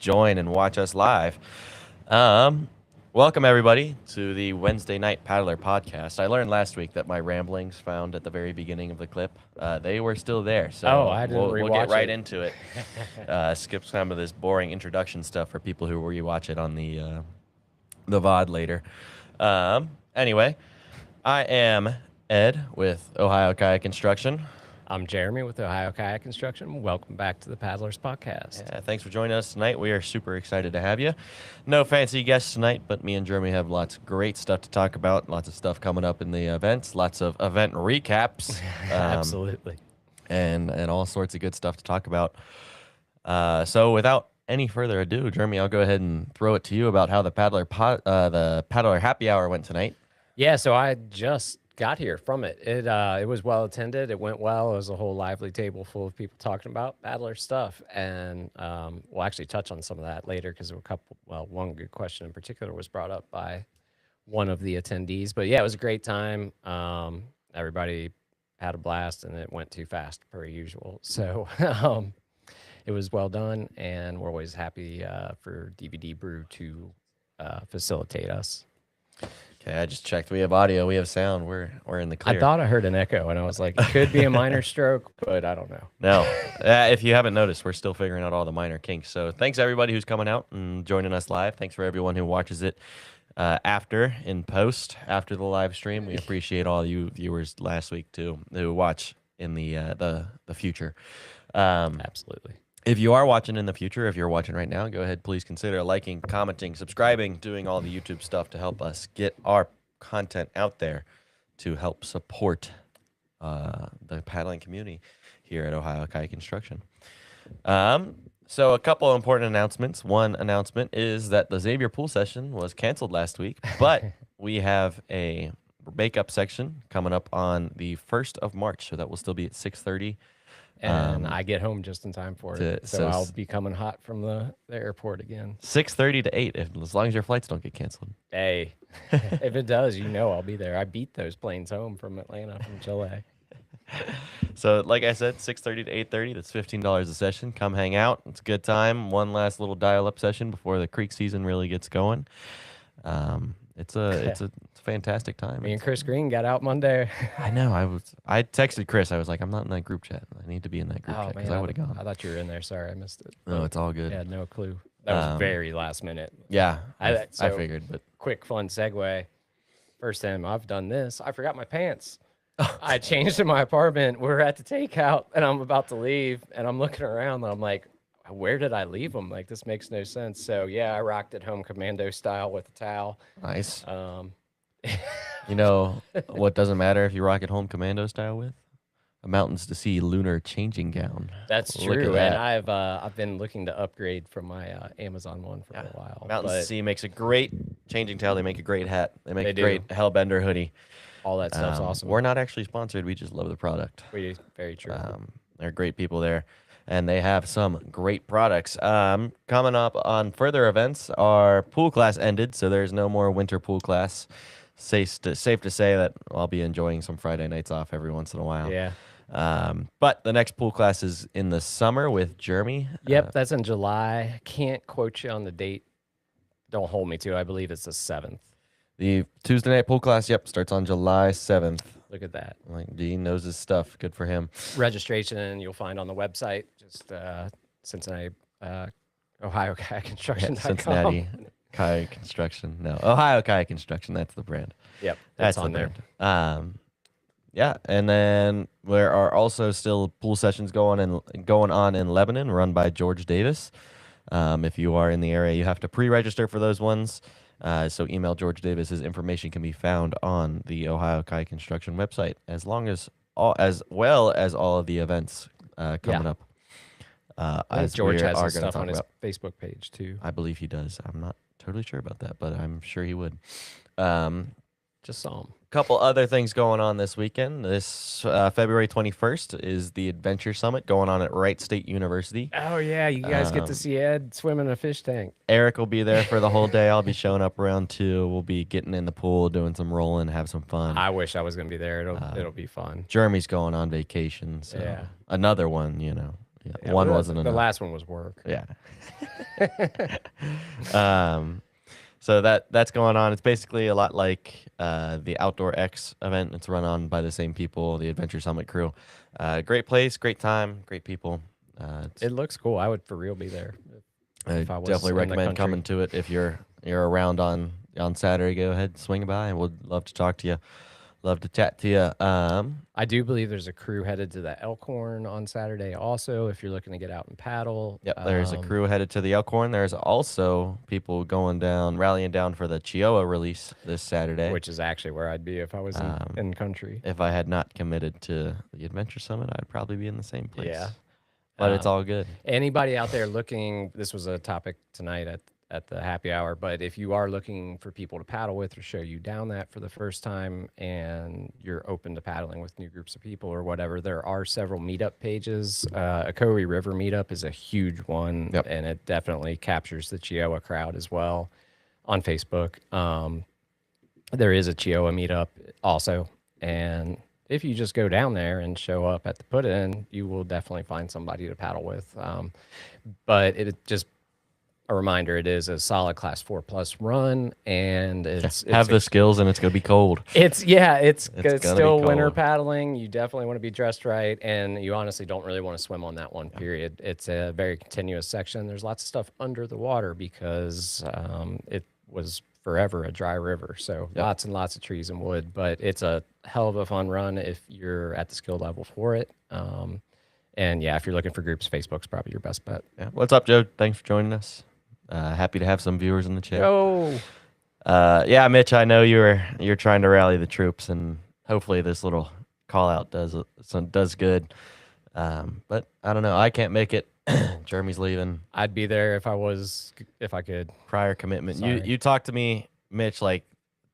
join and watch us live. Welcome everybody to the Wednesday Night Paddler podcast. I learned last week that my ramblings found at the very beginning of the clip, they were still there. So I didn't we'll get rewatch right it. into it. Skip some of this boring introduction stuff for people who rewatch it on the VOD later. Anyway, I am Ed with Ohio Kayak Construction. I'm Jeremy with Ohio Kayak Construction. Welcome back to the Paddlers Podcast. Yeah, thanks for joining us tonight. We are super excited to have you. No fancy guests tonight, but me and Jeremy have lots of great stuff to talk about. Lots of stuff coming up in the events. Lots of event recaps. Absolutely. And all sorts of good stuff to talk about. So without any further ado, Jeremy, I'll go ahead and throw it to you about how the Paddler Happy Hour went tonight. Yeah, so I just got here from it. It was well attended. It went well. It was a whole lively table full of people talking about Paddler stuff, and we'll actually touch on some of that later because there were a couple. Well, one good question in particular was brought up by one of the attendees. But yeah, it was a great time. Everybody had a blast, and it went too fast per usual. So it was well done, and we're always happy for DVD Brew to facilitate us. Okay, I just checked. We have audio. We have sound. We're in the clear. I thought I heard an echo, and I was like, it could be a minor stroke, but I don't know. No. If you haven't noticed, we're still figuring out all the minor kinks. So thanks, everybody who's coming out and joining us live. Thanks for everyone who watches it after the live stream. We appreciate all you viewers last week, too, who watch in the future. Absolutely. If you are watching in the future, if you're watching right now, go ahead, please consider liking, commenting, subscribing, doing all the YouTube stuff to help us get our content out there to help support the paddling community here at Ohio Kayak Construction. So a couple of important announcements. One announcement is that the Xavier pool session was canceled last week, but we have a makeup section coming up on the 1st of March, so that will still be at 6:30. And I get home just in time for it, so I'll be coming hot from the airport again. 6:30 to 8, as long as your flights don't get canceled. Hey, if it does, I'll be there. I beat those planes home from Atlanta, from Chile. So, like I said, 6:30 to 8:30. That's $15 a session. Come hang out. It's a good time. One last little dial-up session before the creek season really gets going. It's a fantastic time. Me and Chris Green got out Monday. I know. I texted Chris. I was like, I'm not in that group chat. I need to be in that group chat because I would have gone. I thought you were in there. Sorry, I missed it. No, it's all good. I had no clue. That was very last minute. Yeah, I So, figured. But quick, fun segue. First time I've done this, I forgot my pants. I changed in my apartment. We're at the takeout, and I'm about to leave, and I'm looking around, and I'm like, where did I leave them? Like, this makes no sense. So, yeah, I rocked it home commando style with a towel. Nice. You know what doesn't matter if you rock it home commando style with? A Mountains to Sea lunar changing gown. That's Look at true, that. and I've been looking to upgrade from my Amazon one for a while. Mountains to but Sea makes a great changing towel. They make a great hat. They make They a great Hellbender hoodie. all that stuff's awesome. We're not actually sponsored. We just love the product. Very true. They're great people there, and they have some great products. Coming up on further events, our pool class ended, so there's no more winter pool class. Safe to say that I'll be enjoying some Friday nights off every once in a while. Yeah. But the next pool class is in the summer with Jeremy. Yep, that's in July. Can't quote you on the date. Don't hold me to it. I believe it's the 7th. The Tuesday night pool class, starts on July 7th. Look at that. Like, Dean knows his stuff. Good for him. Registration you'll find on the website. Just Cincinnati, Ohio Kayak Construction. Cincinnati Kayak Construction. No, Ohio Kayak Construction. That's the brand. Yep, That's on the there. brand. And then there are also still pool sessions going on in Lebanon, run by George Davis. If you are in the area, you have to pre-register for those ones. So email George Davis. His information can be found on the Ohio Kayak Construction website, as well as all of the events coming up. As George has are his gonna stuff on talk his about. Facebook page too. I believe he does. I'm not totally sure about that, but I'm sure he would. Just saw him. Couple other things going on this weekend. This February 21st is the Adventure Summit going on at Wright State University. Oh yeah, you guys get to see Ed swim in a fish tank. Eric will be there for the whole day. I'll be showing up around 2. We'll be getting in the pool, doing some rolling, have some fun. I wish I was gonna be there. It'll be fun. Jeremy's going on vacation, so Yeah. another one, Yeah, Yeah, one well, wasn't the enough. last one was work. Yeah. um, so that's going on. It's basically a lot like the Outdoor X event. It's run on by the same people, the Adventure Summit crew. Great place, great time, great people. It looks cool. I would for real be there I if I was definitely in the recommend country. coming to it if you're around on Saturday. Go ahead, swing by, and we'd love to talk to you. Love to chat to you. I do believe there's a crew headed to the Elkhorn on Saturday also, if you're looking to get out and paddle. Yep, there's a crew headed to the Elkhorn. There's also people rallying down for the Chioa release this Saturday. Which is actually where I'd be if I was in country. If I had not committed to the Adventure Summit, I'd probably be in the same place. Yeah. But it's all good. Anybody out there looking, this was a topic tonight at the happy hour, but if you are looking for people to paddle with or show you down that for the first time and you're open to paddling with new groups of people or whatever, there are several meetup pages. Ocoee River meetup is a huge one, Yep. and it definitely captures the Chioa crowd as well on Facebook. There is a Chioa meetup also, and if you just go down there and show up at the put-in, you will definitely find somebody to paddle with. But it just a reminder, it is a solid class 4+ run, and it's Have the skills, and it's gonna be cold. it's It's gonna still be winter cold. paddling. You definitely want to be dressed right, and you honestly don't really want to swim on that one period. It's a very continuous section. There's lots of stuff under the water because it was forever a dry river, so lots and lots of trees and wood. But it's a hell of a fun run if you're at the skill level for it. And yeah, if you're looking for groups, Facebook's probably your best bet. Yeah. What's up, Joe? Thanks for joining us. Happy to have some viewers in the chat. Oh, Yeah, Mitch, I know you're trying to rally the troops, and hopefully this little call out does good. But I don't know. I can't make it. Jeremy's leaving. I'd be there if I could. Prior commitment. Sorry. You talked to me, Mitch, like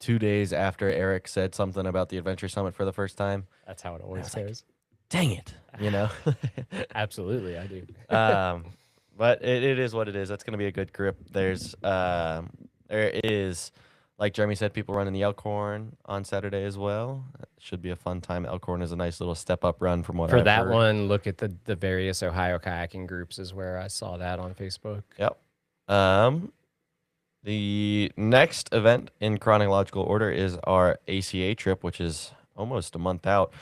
2 days after Eric said something about the Adventure Summit for the first time. That's how it always was like, goes. Dang it, you know. Absolutely, I do. But it is what it is. That's going to be a good grip. There is, like Jeremy said, people running the Elkhorn on Saturday as well. Should be a fun time. Elkhorn is a nice little step up run from what For I've that heard. one, look at the various Ohio kayaking groups is where I saw that on Facebook. Yep. The next event in chronological order is our ACA trip, which is almost a month out.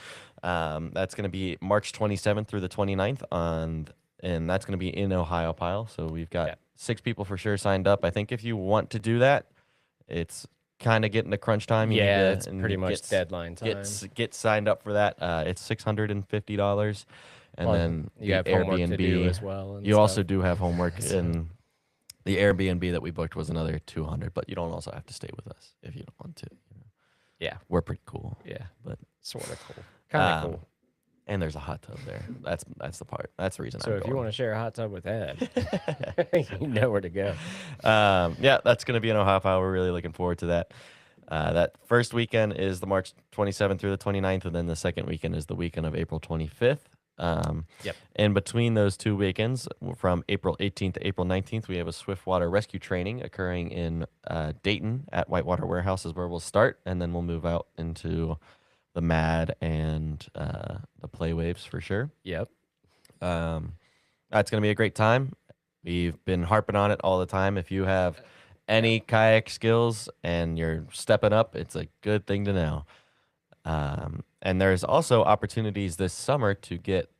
That's going to be March 27th through the 29th and that's going to be in Ohio Pile. So we've got 6 people for sure signed up. I think if you want to do that, it's kind of getting to crunch time. You need to, It's pretty much deadline time. Get signed up for that. It's $650, and Well, then you the have homework to do Airbnb as well. And You also stuff. do have homework, and the Airbnb that we booked was another $200. But you don't also have to stay with us if you don't want to. Yeah, we're pretty cool. yeah, but sort of cool, kind of cool. And there's a hot tub there. That's the part. That's the reason. So if you want to share a hot tub with Ed, you know where to go. Yeah, that's going to be in Ohio Pile. We're really looking forward to that. That first weekend is the March 27th through the 29th, and then the second weekend is the weekend of April 25th. Yep. And between those 2 weekends, from April 18th to April 19th, we have a swiftwater rescue training occurring in Dayton at Whitewater Warehouse is where we'll start, and then we'll move out into the Mad and the Play Waves for sure. Yep. That's going to be a great time. We've been harping on it all the time. If you have any kayak skills and you're stepping up, it's a good thing to know. And there's also opportunities this summer to get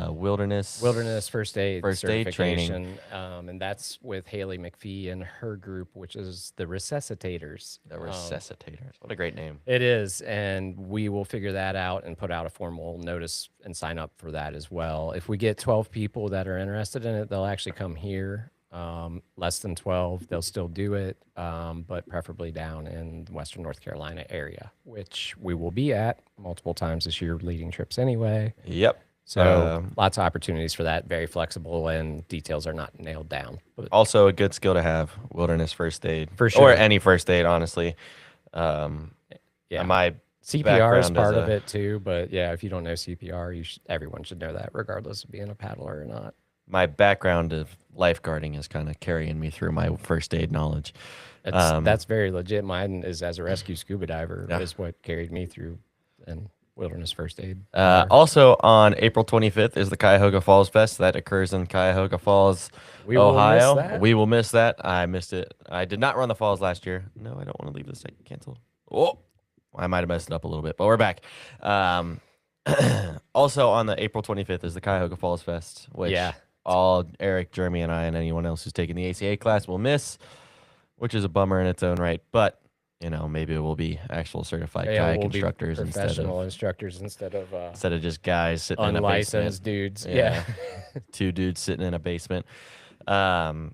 wilderness first aid training. certification, and that's with Haley McPhee and her group, which is the Resuscitators. The Resuscitators. What a great name. It is, and we will figure that out and put out a formal notice and sign up for that as well. If we get 12 people that are interested in it, they'll actually come here. Less than 12, they'll still do it, but preferably down in the Western North Carolina area, which we will be at multiple times this year, leading trips anyway. Yep. So lots of opportunities for that. Very flexible, and details are not nailed down. But also a good skill to have, wilderness first aid. For sure. Or any first aid, honestly. yeah, My CPR is background part as of a- it too. But yeah, if you don't know CPR, everyone should know that, regardless of being a paddler or not. My background of lifeguarding is kind of carrying me through my first aid knowledge. That's very legit. Mine is as a rescue scuba diver Yeah. is what carried me through and Wilderness First Aid. Also on April 25th is the Cuyahoga Falls Fest that occurs in Cuyahoga Falls, We will miss Ohio. that. We will miss that. I missed it. I did not run the falls last year. No, I don't want to leave this site. Cancel. Oh, I might have messed it up a little bit, but we're back. Also on the April 25th is the Cuyahoga Falls Fest, which Yeah. all Eric, Jeremy, and I, and anyone else who's taking the ACA class will miss, which is a bummer in its own right. But maybe it will be actual certified kayak we'll be instructors professional instructors instead of just guys sitting in a basement. unlicensed dudes. Yeah. Two dudes sitting in a basement. And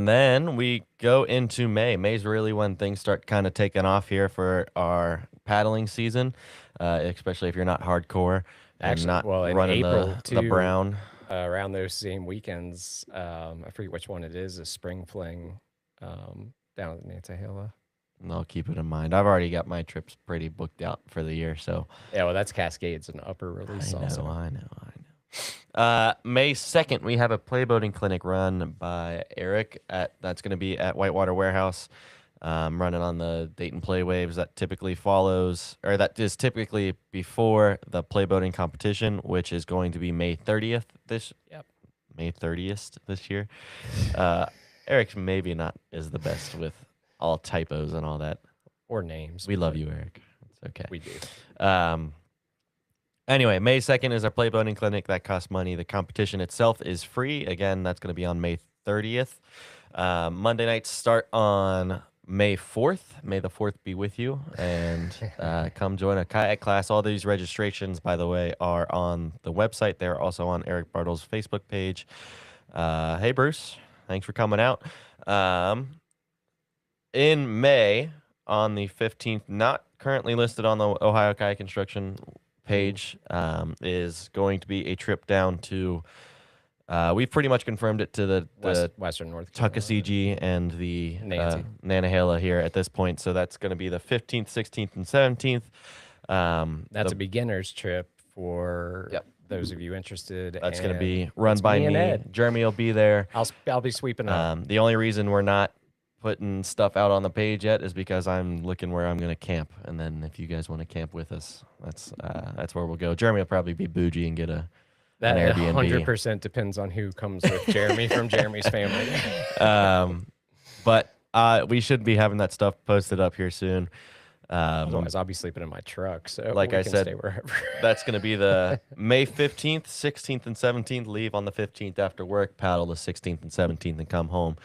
then we go into May. May's really when things start kind of taking off here for our paddling season, especially if you're not hardcore and Actually, not in running April, the too, brown. around those same weekends, I forget which one it is Spring Fling down at Nantahala. And I'll keep it in mind. I've already got my trips pretty booked out for the year, so Yeah, well, that's Cascades and Upper Release also. I know. May 2nd, we have a playboating clinic run by Eric. That's going to be at Whitewater Warehouse, running on the Dayton Play Waves. That is typically before the playboating competition, which is going to be May 30th May 30th this year. Eric's maybe not is the best with all typos and all that. Or names. We love you, Eric. It's okay. We do. Anyway, May 2nd is our playboating clinic. That costs money. The competition itself is free. Again, that's going to be on May 30th. Monday nights start on May 4th. May the 4th be with you. And come join a kayak class. All these registrations, by the way, are on the website. They're also on Eric Bartle's Facebook page. Hey, Bruce. Thanks for coming out. In May, on the 15th, not currently listed on the Ohio Kayak Instruction page, is going to be a trip down to, we've pretty much confirmed it to the Western North Carolina. Tuckasegee and the Nancy. here at this point. So that's going to be the 15th, 16th, and 17th. That's a beginner's trip for those of you interested. That's going to be run by me. Jeremy will be there. I'll be sweeping up. The only reason we're not putting stuff out on the page yet is because I'm looking where I'm going to camp, and then if you guys want to camp with us, that's where we'll go. Jeremy will probably be bougie and get an Airbnb. 100% depends on who comes with Jeremy from Jeremy's family. But we should be having that stuff posted up here soon. Otherwise, I'll be sleeping in my truck. So like I said, stay wherever. That's going to be the May 15th, 16th, and 17th. Leave on the 15th after work, paddle the 16th and 17th, and come home.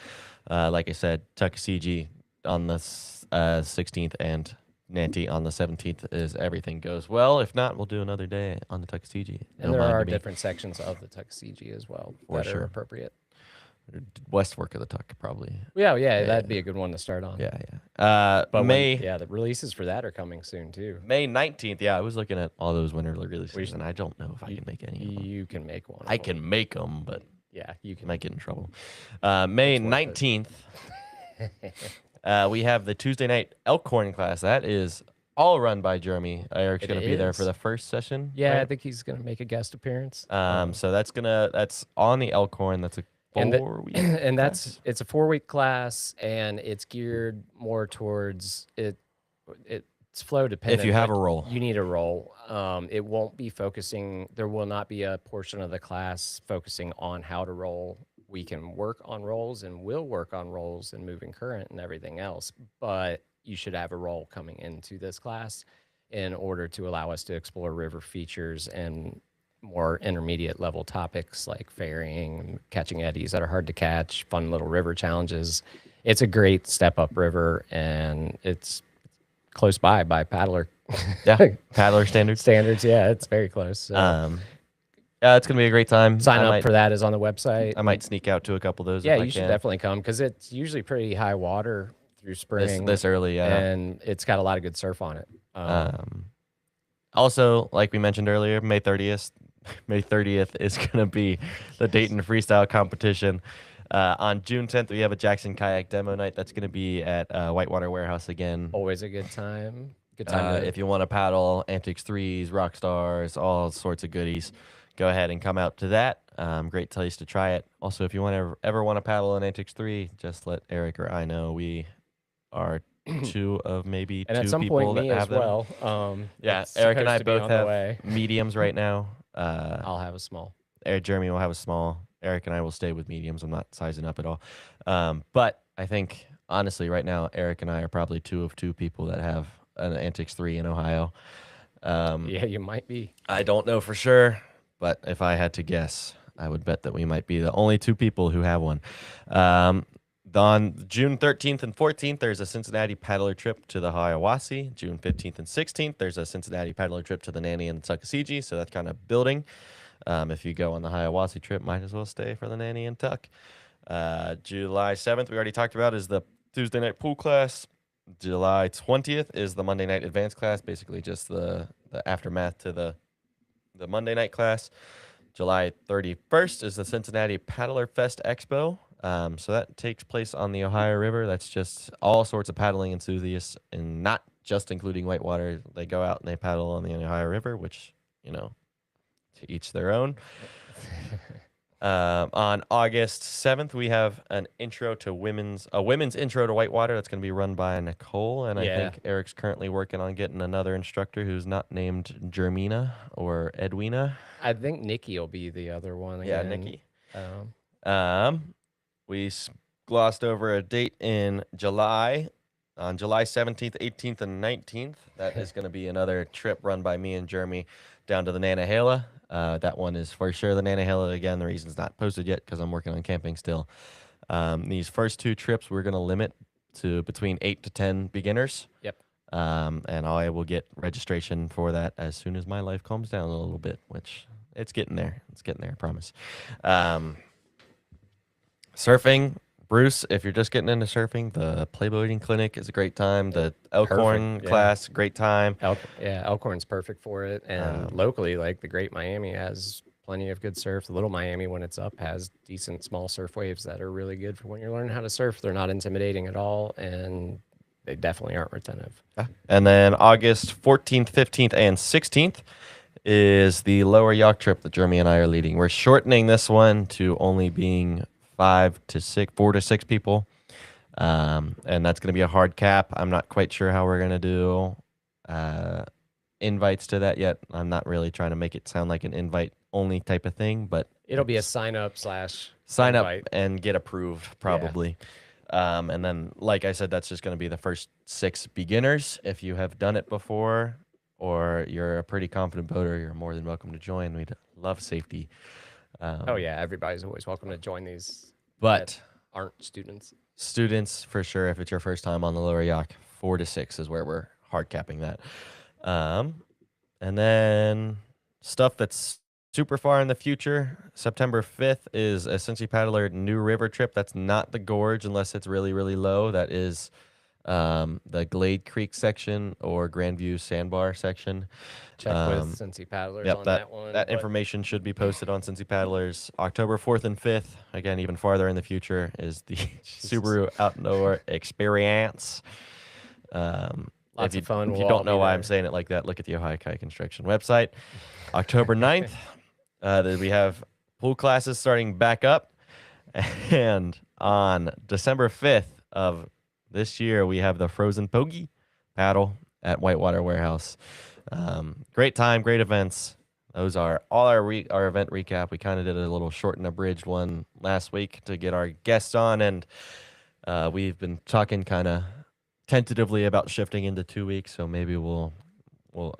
Like I said, Tuckasegee on the 16th and Nanty on the 17th is everything goes well. If not, we'll do another day on the Tuckasegee. And there are different sections of the Tuckasegee as well that are appropriate. West Fork of the Tuck, probably. Yeah, that'd be a good one to start on. Yeah. But the releases for that are coming soon too. May 19th. Yeah, I was looking at all those winter releases, and I don't know if I can make any of them. You can make one. I can make them, but yeah, you can. Might get in trouble. May 19th, we have the Tuesday night Elkhorn class. That is all run by Jeremy. Eric's going to be there for the first session. Yeah, right? I think he's going to make a guest appearance. So that's on the Elkhorn. That's a 4-week and it's a 4-week class, and it's geared more towards it. It's flow dependent. If you have a role, you need a role. It won't be focusing. There will not be a portion of the class focusing on how to roll. We can work on rolls and will work on rolls and moving current and everything else. But you should have a role coming into this class in order to allow us to explore river features and more intermediate level topics like ferrying, catching eddies that are hard to catch, fun little river challenges. It's a great step up river, and it's close by paddler. Yeah, paddler standards. Yeah, it's very close. So. Yeah, it's gonna be a great time. Sign up for that is on the website. I might sneak out to a couple of those. Yeah, you should definitely come because it's usually pretty high water through spring. This early, yeah. And it's got a lot of good surf on it. Also, like we mentioned earlier, May 30th is gonna be the Dayton Freestyle Competition. On June 10th, we have a Jackson Kayak demo night. That's going to be at Whitewater Warehouse again. Always a good time. Good time. If you want to paddle Antics 3s, Rock Stars, all sorts of goodies, go ahead and come out to that. Great place to try it. Also, if you ever want to paddle an Antics 3, just let Eric or I know. We are two of maybe And at two some people point, that me have as them. well. Yeah, It's Eric and supposed I to be both on the have way. mediums right now. I'll have a small. Jeremy will have a small. Eric and I will stay with mediums. I'm not sizing up at all. But I think honestly, right now, Eric and I are probably two of two people that have an Antix 3 in Ohio. Yeah, you might be. I don't know for sure, but if I had to guess, I would bet that we might be the only two people who have one. Um, on June 13th and 14th, there's a Cincinnati paddler trip to the Hiawassee. June 15th and 16th, there's a Cincinnati paddler trip to the Nanny and Tuckasegee. So that's kind of building. If you go on the Hiawassee trip, might as well stay for the Nanny and Tuck. July 7th, we already talked about, is the Tuesday night pool class. July 20th is the Monday night advanced class, basically just the aftermath to the Monday night class. July 31st is the Cincinnati Paddler Fest Expo. So that takes place on the Ohio River. That's just all sorts of paddling enthusiasts, and not just including whitewater. They go out and they paddle on the Ohio River, which, to each their own. On August 7th, we have a women's intro to whitewater that's going to be run by Nicole, and I think Eric's currently working on getting another instructor who's not named Jermina or Edwina. I think Nikki will be the other one again. Yeah, Nikki. We glossed over a date in July. On July 17th, 18th, and 19th, that is going to be another trip run by me and Jeremy down to the Nantahala. That one is for sure the Nantahala. Again, the reason's not posted yet because I'm working on camping still. These first two trips, we're going to limit to between 8 to 10 beginners. Yep. And I will get registration for that as soon as my life calms down a little bit, which it's getting there. It's getting there, I promise. Surfing. Bruce, if you're just getting into surfing, the Playboating Clinic is a great time. The Elkhorn class, great time. Elkhorn's perfect for it. And locally, like the Great Miami has plenty of good surf. The Little Miami, when it's up, has decent small surf waves that are really good for when you're learning how to surf. They're not intimidating at all, and they definitely aren't retentive. And then August 14th, 15th, and 16th is the Lower Yacht trip that Jeremy and I are leading. We're shortening this one to only being 4 to 6 people, and that's going to be a hard cap. I'm not quite sure how we're going to do invites to that yet. I'm not really trying to make it sound like an invite only type of thing, but it'll be a sign up and get approved probably. And then, like I said, that's just going to be the first 6 beginners. If you have done it before or you're a pretty confident boater, you're more than welcome to join. We'd love safety. Everybody's always welcome to join these, but aren't students. Students for sure. If it's your first time on the Lower Yacht, 4 to 6 is where we're hard capping that. And then stuff that's super far in the future. September 5th is a Cincy Paddler New River trip. That's not the gorge unless it's really, really low. That is the Glade Creek section or Grandview Sandbar section. Check with Cincy Paddlers on that one. That information should be posted on Cincy Paddlers. October 4th and 5th, again, even farther in the future, is the Subaru Outdoor Experience. Lots of fun. If you don't know why I'm saying it like that, look at the Ohio Kayak Construction website. October 9th, we have pool classes starting back up. And on December 5th of this year, we have the Frozen Pogie paddle at Whitewater Warehouse. Great time, great events. Those are all our event recap. We kind of did a little short and abridged one last week to get our guests on, and we've been talking kind of tentatively about shifting into 2 weeks. So maybe we'll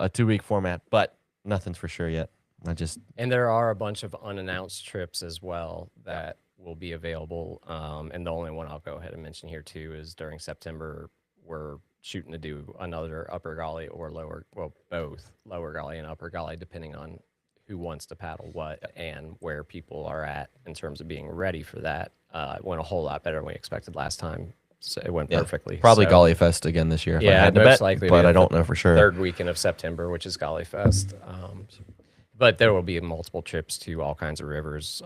a 2-week format, but nothing's for sure yet. And there are a bunch of unannounced trips as well that will be available. And the only one I'll go ahead and mention here too is during September, we're shooting to do another Upper Gully or both Lower Gully and Upper Gully, depending on who wants to paddle what and where people are at in terms of being ready for that. It went a whole lot better than we expected last time. So it went perfectly. Probably Golly Fest again this year. If I had to most bet, likely. But I don't know for sure. Third weekend of September, which is Golly Fest. But there will be multiple trips to all kinds of rivers.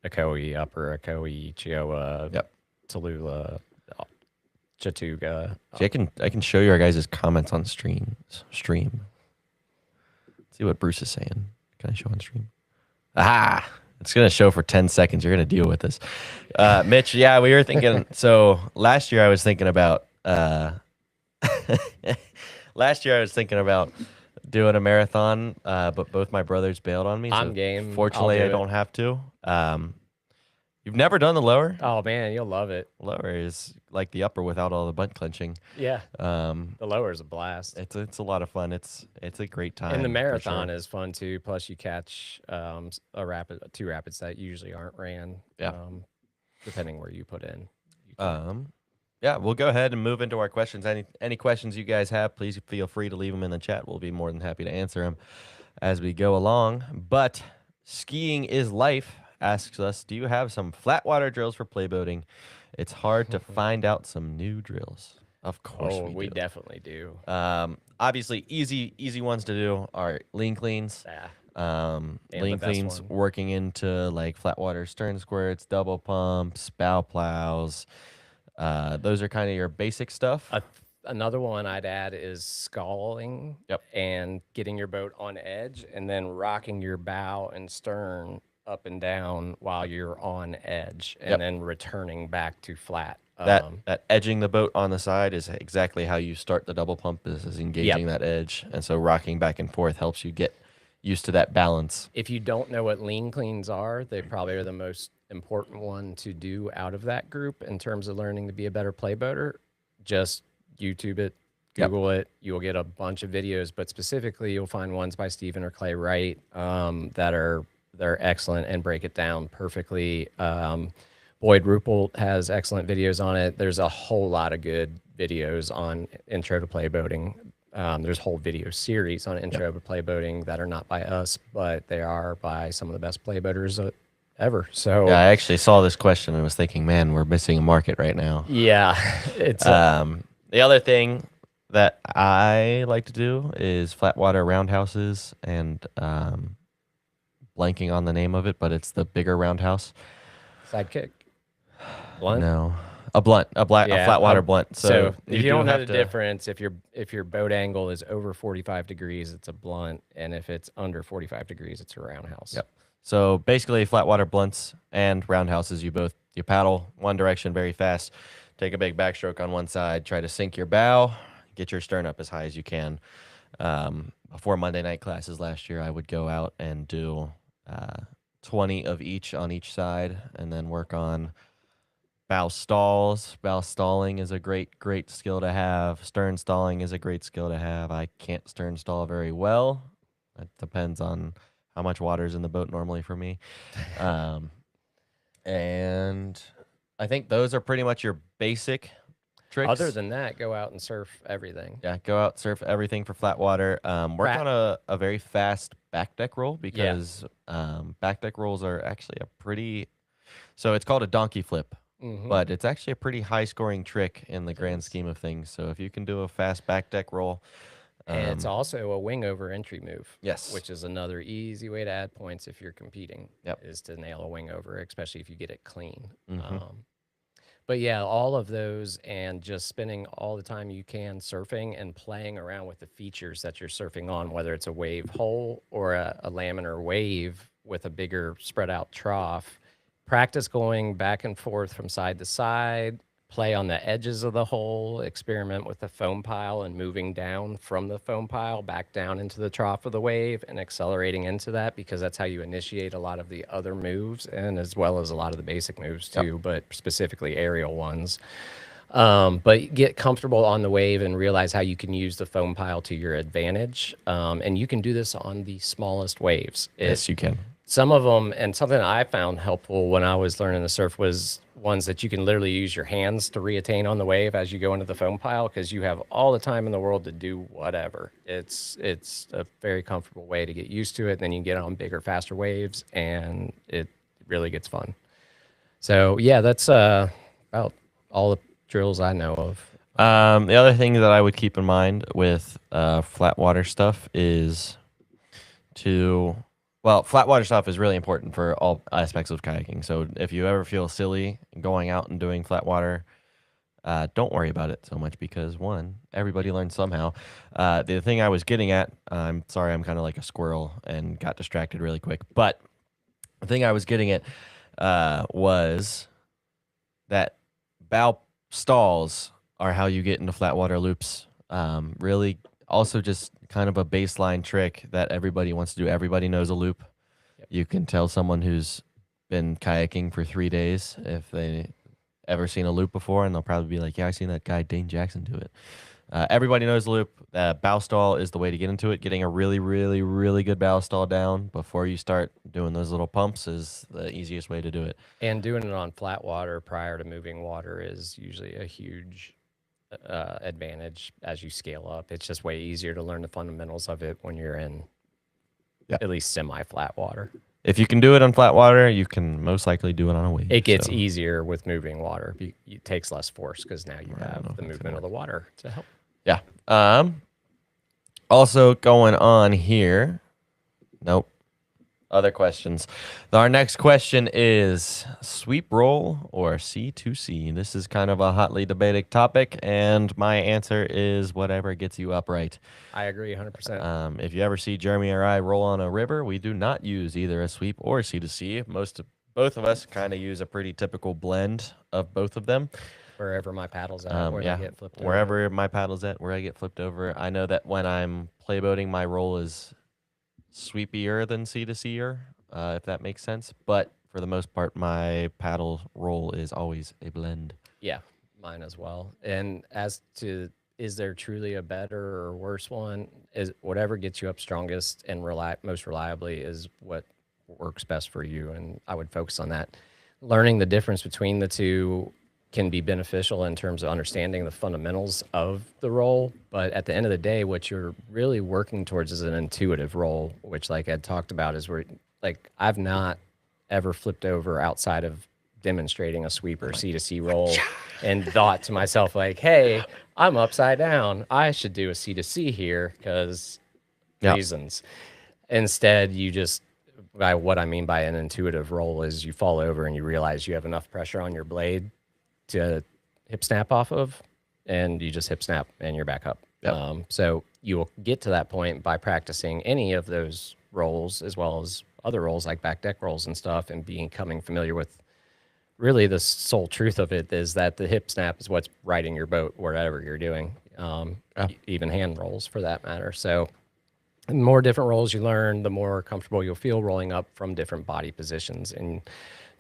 Ocoee, Upper Ocoee, Chioa, Tallulah, Chattooga. See, I can show you our guys' comments on stream. See what Bruce is saying. Can I show on stream? It's going to show for 10 seconds. You're going to deal with this. Mitch, we were thinking. So last year I was thinking about Last year I was thinking about doing a marathon, but both my brothers bailed on me, I'm so game. I'll fortunately I do it. don't have to. You've never done the lower? Oh man, you'll love it. Lower is like the upper without all the butt clenching. Yeah, Um, the lower is a blast. it's a lot of fun. It's a great And the time for marathon sure. is fun too. Plus, you catch two rapids that usually aren't ran, Yeah. depending where you put in. You can, Um, yeah, we'll go ahead and move into our questions. Any questions you guys have, please feel free to leave them in the chat. We'll be more than happy to answer them as we go along. But skiing is life asks us, do you have some flat water drills for playboating? It's hard to find out some new drills. Of course oh, we we do. definitely do. Obviously, easy ones to do are lean cleans. Yeah, and the Lean best cleans one. working into like flat water stern squirts, double pumps, bow plows. Those are kind of your basic stuff. Another one I'd add is sculling Yep. and getting your boat on edge and then rocking your bow and stern up and down while you're on edge and Yep. then returning back to flat. That edging the boat on the side is exactly how you start the double pump is engaging that edge. And so rocking back and forth helps you get used to that balance. If you don't know what lean cleans are, they probably are the most important one to do out of that group in terms of learning to be a better playboater. Just YouTube it, Yep. Google it. You'll get a bunch of videos, but specifically, you'll find ones by Stephen or Clay Wright they're excellent and break it down perfectly. Boyd Ruppelt has excellent videos on it. There's a whole lot of good videos on intro to playboating. There's a whole video series on intro to playboating that are not by us, but they are by some of the best playboaters ever. So Yeah, I actually saw this question and was thinking, man, we're missing a market right now. yeah, it's The other thing that I like to do is flat water roundhouses and blanking on the name of it, but it's the bigger roundhouse. sidekick. Blunt. No, a flat water blunt. So if you do don't know have the to- difference, if your boat angle is over 45 degrees, it's a blunt, and if it's under 45 degrees, it's a roundhouse. Yep. So basically, flat water blunts and roundhouses, you paddle one direction very fast, take a big backstroke on one side, try to sink your bow, get your stern up as high as you can. Before Monday night classes last year, I would go out and do 20 of each on each side, and then work on bow stalls. Bow stalling is a great skill to have. Stern stalling is a great skill to have. I can't stern stall very well. It depends on how much water's in the boat normally for me. And I think those are pretty much your basic tricks. Other than that, go out and surf everything. Yeah, go out, surf everything for flat water. Work on a very fast back deck roll because back deck rolls are actually a pretty. So it's called a donkey flip, but it's actually a pretty high scoring trick in the grand scheme of things. So if you can do a fast back deck roll, and it's also a wing over entry move. Yes. Which is another easy way to add points if you're competing. Yep. Is to nail a wing over, especially if you get it clean. Mhm. But yeah, all of those and just spending all the time you can surfing and playing around with the features that you're surfing on, whether it's a wave hole or a laminar wave with a bigger spread out trough. Practice going back and forth from side to side, play on the edges of the hole, experiment with the foam pile and moving down from the foam pile back down into the trough of the wave and accelerating into that, because that's how you initiate a lot of the other moves and as well as a lot of the basic moves too, but specifically aerial ones. But get comfortable on the wave and realize how you can use the foam pile to your advantage. And you can do this on the smallest waves. Yes, you can. Some of them, and something I found helpful when I was learning to surf was ones that you can literally use your hands to reattain on the wave as you go into the foam pile, because you have all the time in the world to do whatever. It's a very comfortable way to get used to it. Then you get on bigger, faster waves, and it really gets fun. So yeah, that's about all the drills I know of. The other thing that I would keep in mind with flat water stuff is flat water stuff is really important for all aspects of kayaking. So if you ever feel silly going out and doing flat water, don't worry about it so much because one, everybody learns somehow. The thing I was getting at, I'm sorry, I'm kind of like a squirrel and got distracted really quick. But the thing I was getting at was that bow stalls are how you get into flat water loops Really, also just kind of a baseline trick that everybody wants to do. Everybody knows a loop. Yep. You can tell someone who's been kayaking for 3 days if they ever seen a loop before, and they'll probably be like, "Yeah, I seen that guy Dane Jackson do it." Everybody knows the loop. Bow stall is the way to get into it. Getting a really, really, really good bow stall down before you start doing those little pumps is the easiest way to do it. And doing it on flat water prior to moving water is usually a huge advantage as you scale up. It's just way easier to learn the fundamentals of it when you're in Yeah. at least semi-flat water. If you can do it on flat water, you can most likely do it on a wave. It gets so. easier with moving water. It takes less force because now you I don't know have if the that's movement gonna of the water to help. Yeah. Also going on here. Nope. Other questions. Our next question is sweep roll or C2C. This is kind of a hotly debated topic, and my answer is whatever gets you upright. I agree 100%. If you ever see Jeremy or I roll on a river, we do not use either a sweep or a C2C. Both of us kind of use a pretty typical blend of both of them. Wherever my paddle's at, where Yeah, they get flipped over. wherever my paddle's at, where I get flipped over. I know that when I'm playboating, my roll is sweepier than C2C'er, if that makes sense. But for the most part, my paddle roll is always a blend. Yeah, mine as well. And as to is there truly a better or worse one? Is whatever gets you up strongest and most reliably is what works best for you. And I would focus on that. Learning the difference between the two can be beneficial in terms of understanding the fundamentals of the role. But at the end of the day, what you're really working towards is an intuitive role, which, like Ed talked about, is where, like, I've not ever flipped over outside of demonstrating a sweep or C2C roll and thought to myself, like, hey, I'm upside down. I should do a C2C here because reasons. Instead, you just, by what I mean by an intuitive roll is you fall over and you realize you have enough pressure on your blade to hip snap off of, and you just hip snap and you're back up. So you will get to that point by practicing any of those rolls as well as other rolls like back deck rolls and stuff, and becoming familiar with really the sole truth of it is that the hip snap is what's riding your boat wherever you're doing, even hand rolls for that matter. So the more different rolls you learn, the more comfortable you'll feel rolling up from different body positions. And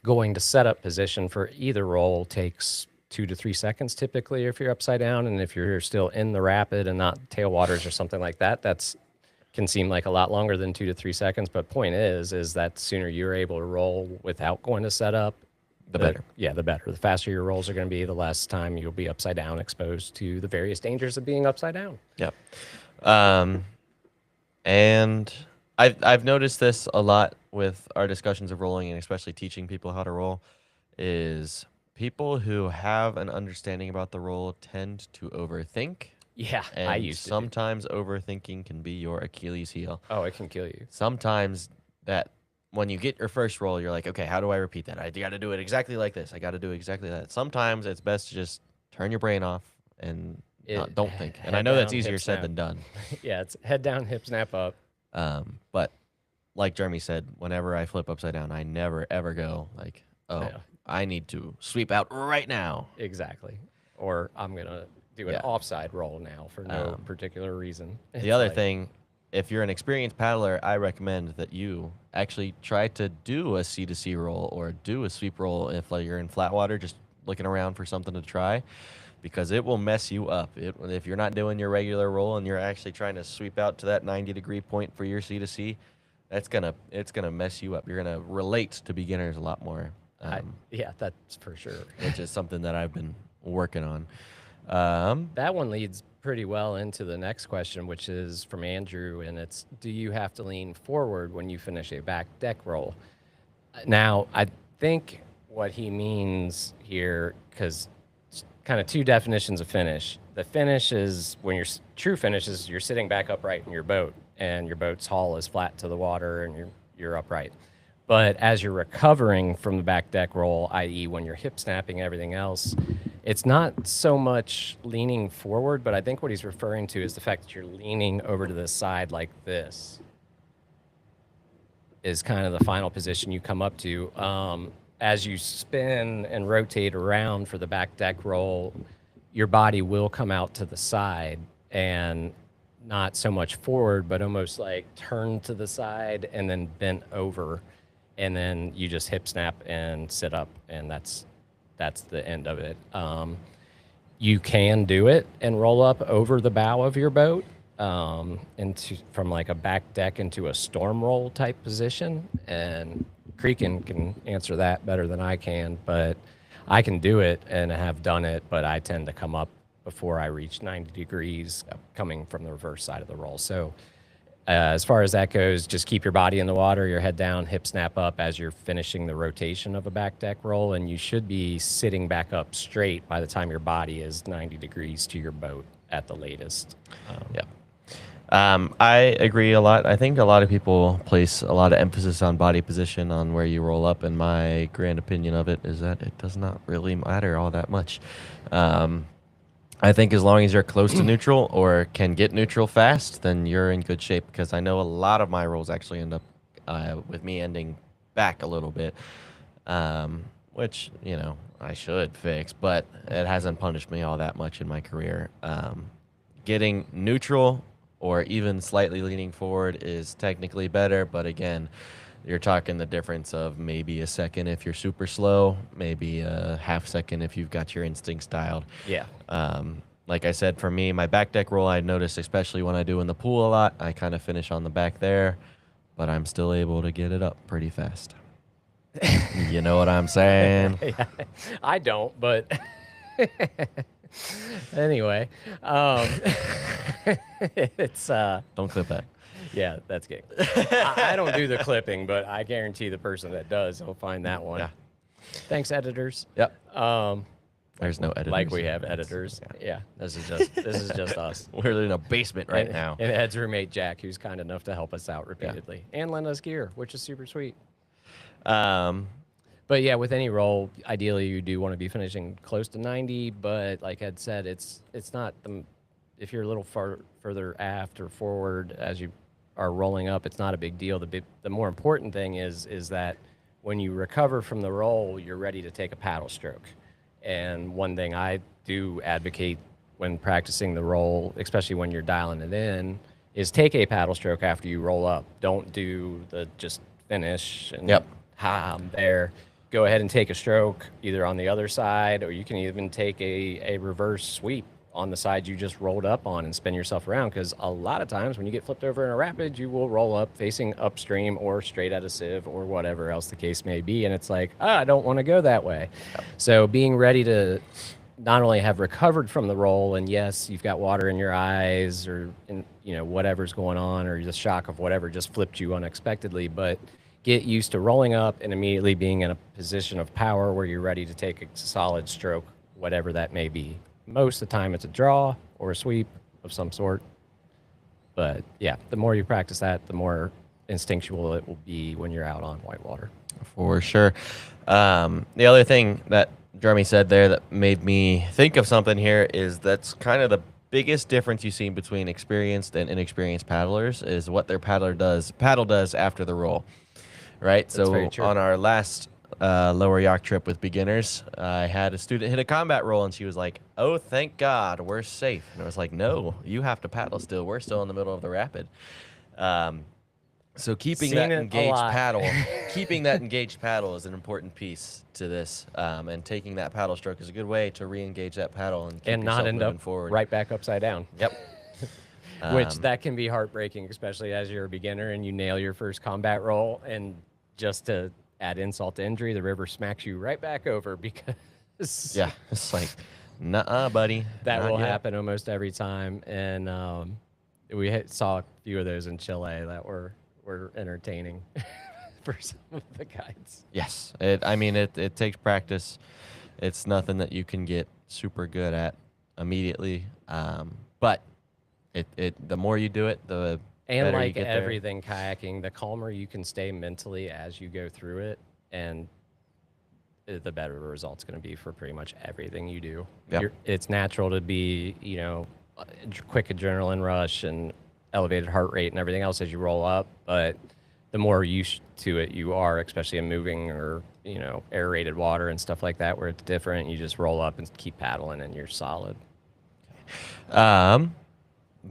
going to setup position for either roll takes 2 to 3 seconds typically if you're upside down. And if you're still in the rapid and not tailwaters or something like that, that's can seem like a lot longer than 2 to 3 seconds. But point is that the sooner you're able to roll without going to setup, the better. Yeah, the better. The faster your rolls are going to be, the less time you'll be upside down, exposed to the various dangers of being upside down. Yep. And I've noticed this a lot with our discussions of rolling, and especially teaching people how to roll, is people who have an understanding about the roll tend to overthink. Yeah, And I used to. sometimes overthinking can be your Achilles heel. Oh, it can kill you. Sometimes that when you get your first roll, you're like, okay, how do I repeat that? I got to do it exactly like this. I got to do exactly that. Sometimes it's best to just turn your brain off and don't think. And I know that's easier said than done. Yeah, it's head down, hip snap up. But like Jeremy said, whenever I flip upside down, I never ever go like, oh, Yeah. I need to sweep out right now. Exactly. Or I'm going to do an offside roll now for no particular reason. The other thing, if you're an experienced paddler, I recommend that you actually try to do a C2C roll or do a sweep roll if like, you're in flat water, just looking around for something to try, because it will mess you up. If you're not doing your regular roll and you're actually trying to sweep out to that 90-degree point for your C2C, it's gonna mess you up. You're gonna relate to beginners a lot more. Yeah, that's for sure. Which is something that I've been working on. That one leads pretty well into the next question, which is from Andrew, and it's, do you have to lean forward when you finish a back deck roll? Now, I think what he means here, because kind of two definitions of finish. The finish is when your true finish is you're sitting back upright in your boat, and your boat's hull is flat to the water, and you're upright. But as you're recovering from the back deck roll, i.e. when you're hip snapping and everything else, it's not so much leaning forward, but I think what he's referring to is the fact that you're leaning over to the side like this is kind of the final position you come up to. As you spin and rotate around for the back deck roll, your body will come out to the side and not so much forward, but almost like turned to the side and then bent over, and then you just hip snap and sit up, and that's the end of it. You can do it and roll up over the bow of your boat, into from like a back deck into a storm roll type position, and Creakin can answer that better than I can, but I can do it and have done it, but I tend to come up before I reach 90 degrees coming from the reverse side of the roll. So as far as that goes, just keep your body in the water, your head down, hip snap up as you're finishing the rotation of a back deck roll, and you should be sitting back up straight by the time your body is 90 degrees to your boat at the latest. Yeah. I agree a lot. I think a lot of people place a lot of emphasis on body position on where you roll up, and my grand opinion of it is that it does not really matter all that much. I think as long as you're close to neutral or can get neutral fast, then you're in good shape, because I know a lot of my rolls actually end up with me ending back a little bit, which, you know, I should fix, but it hasn't punished me all that much in my career. Getting neutral or even slightly leaning forward is technically better, but again, you're talking the difference of maybe a second if you're super slow, maybe a half second if you've got your instincts dialed. Yeah. Like I said, for me, my back deck roll, I notice, especially when I do in the pool a lot, I kind of finish on the back there, but I'm still able to get it up pretty fast. You know what I'm saying? Yeah, I don't, but anyway, it's Don't clip that. yeah, that's good. I don't do the clipping, but I guarantee the person that does will find that one. Yeah. Thanks, editors. Yep. There's no editors. Like we have editors. Yeah, this is just us. We're in a basement right now. And Ed's roommate Jack, who's kind enough to help us out repeatedly and lend us gear, which is super sweet. But yeah, with any roll, ideally you do want to be finishing close to 90. But like Ed said, it's not if you're a little further aft or forward as you are rolling up, it's not a big deal. The more important thing is that when you recover from the roll, you're ready to take a paddle stroke. And one thing I do advocate when practicing the roll, especially when you're dialing it in, is take a paddle stroke after you roll up. Don't do the just finish and I'm there. Go ahead and take a stroke either on the other side, or you can even take a reverse sweep on the side you just rolled up on and spin yourself around, because a lot of times when you get flipped over in a rapid, you will roll up facing upstream or straight at a sieve or whatever else the case may be, and it's like, I don't want to go that way. So being ready to not only have recovered from the roll, and yes, you've got water in your eyes or whatever's going on, or the shock of whatever just flipped you unexpectedly, but get used to rolling up and immediately being in a position of power where you're ready to take a solid stroke, whatever that may be. Most of the time it's a draw or a sweep of some sort. But yeah, the more you practice that, the more instinctual it will be when you're out on whitewater. For sure. The other thing that Jeremy said there that made me think of something here is that's kind of the biggest difference you see between experienced and inexperienced paddlers is what their paddle does after the roll. Right? That's very true. On our last lower yacht trip with beginners, I had a student hit a combat roll, and she was like, "Oh, thank God, we're safe." And I was like, "No, you have to paddle still. We're still in the middle of the rapid." So keeping that engaged paddle is an important piece to this, and taking that paddle stroke is a good way to re-engage that paddle and keep not end up forward. right back upside down. Yep. Which that can be heartbreaking, especially as you're a beginner and you nail your first combat roll, and just to add insult to injury, the river smacks you right back over because it's like, nuh-uh, buddy. That Not will yet. happen almost every time, and we saw a few of those in Chile that were entertaining for some of the guides. Yes, it takes practice. It's nothing that you can get super good at immediately, but the more you do it, the And better you like get there. everything kayaking, the calmer you can stay mentally as you go through it, and the better the result's going to be for pretty much everything you do. Yep. It's natural to be, quick adrenaline rush and elevated heart rate and everything else as you roll up, but the more used to it you are, especially in moving or, aerated water and stuff like that, where it's different, you just roll up and keep paddling and you're solid.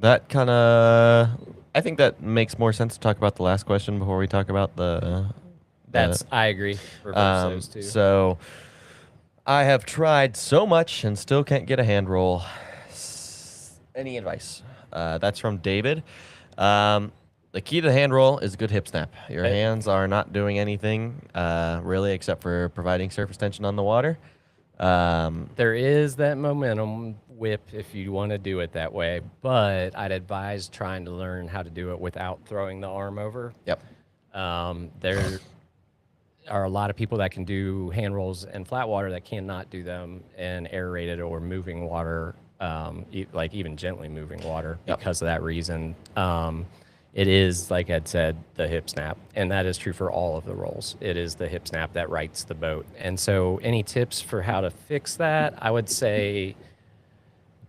that kind of, I think that makes more sense to talk about the last question before we talk about the. I agree. Reverse those two. So I have tried so much and still can't get a hand roll. Any advice? That's from David. The key to the hand roll is a good hip snap. Your hands are not doing anything really except for providing surface tension on the water. There is that momentum whip if you want to do it that way, but I'd advise trying to learn how to do it without throwing the arm over. Yep. There are a lot of people that can do hand rolls in flat water that cannot do them in aerated or moving water, like even gently moving water, because of that reason. It is, like Ed said, the hip snap, and that is true for all of the rolls. It is the hip snap that rights the boat. And so any tips for how to fix that? I would say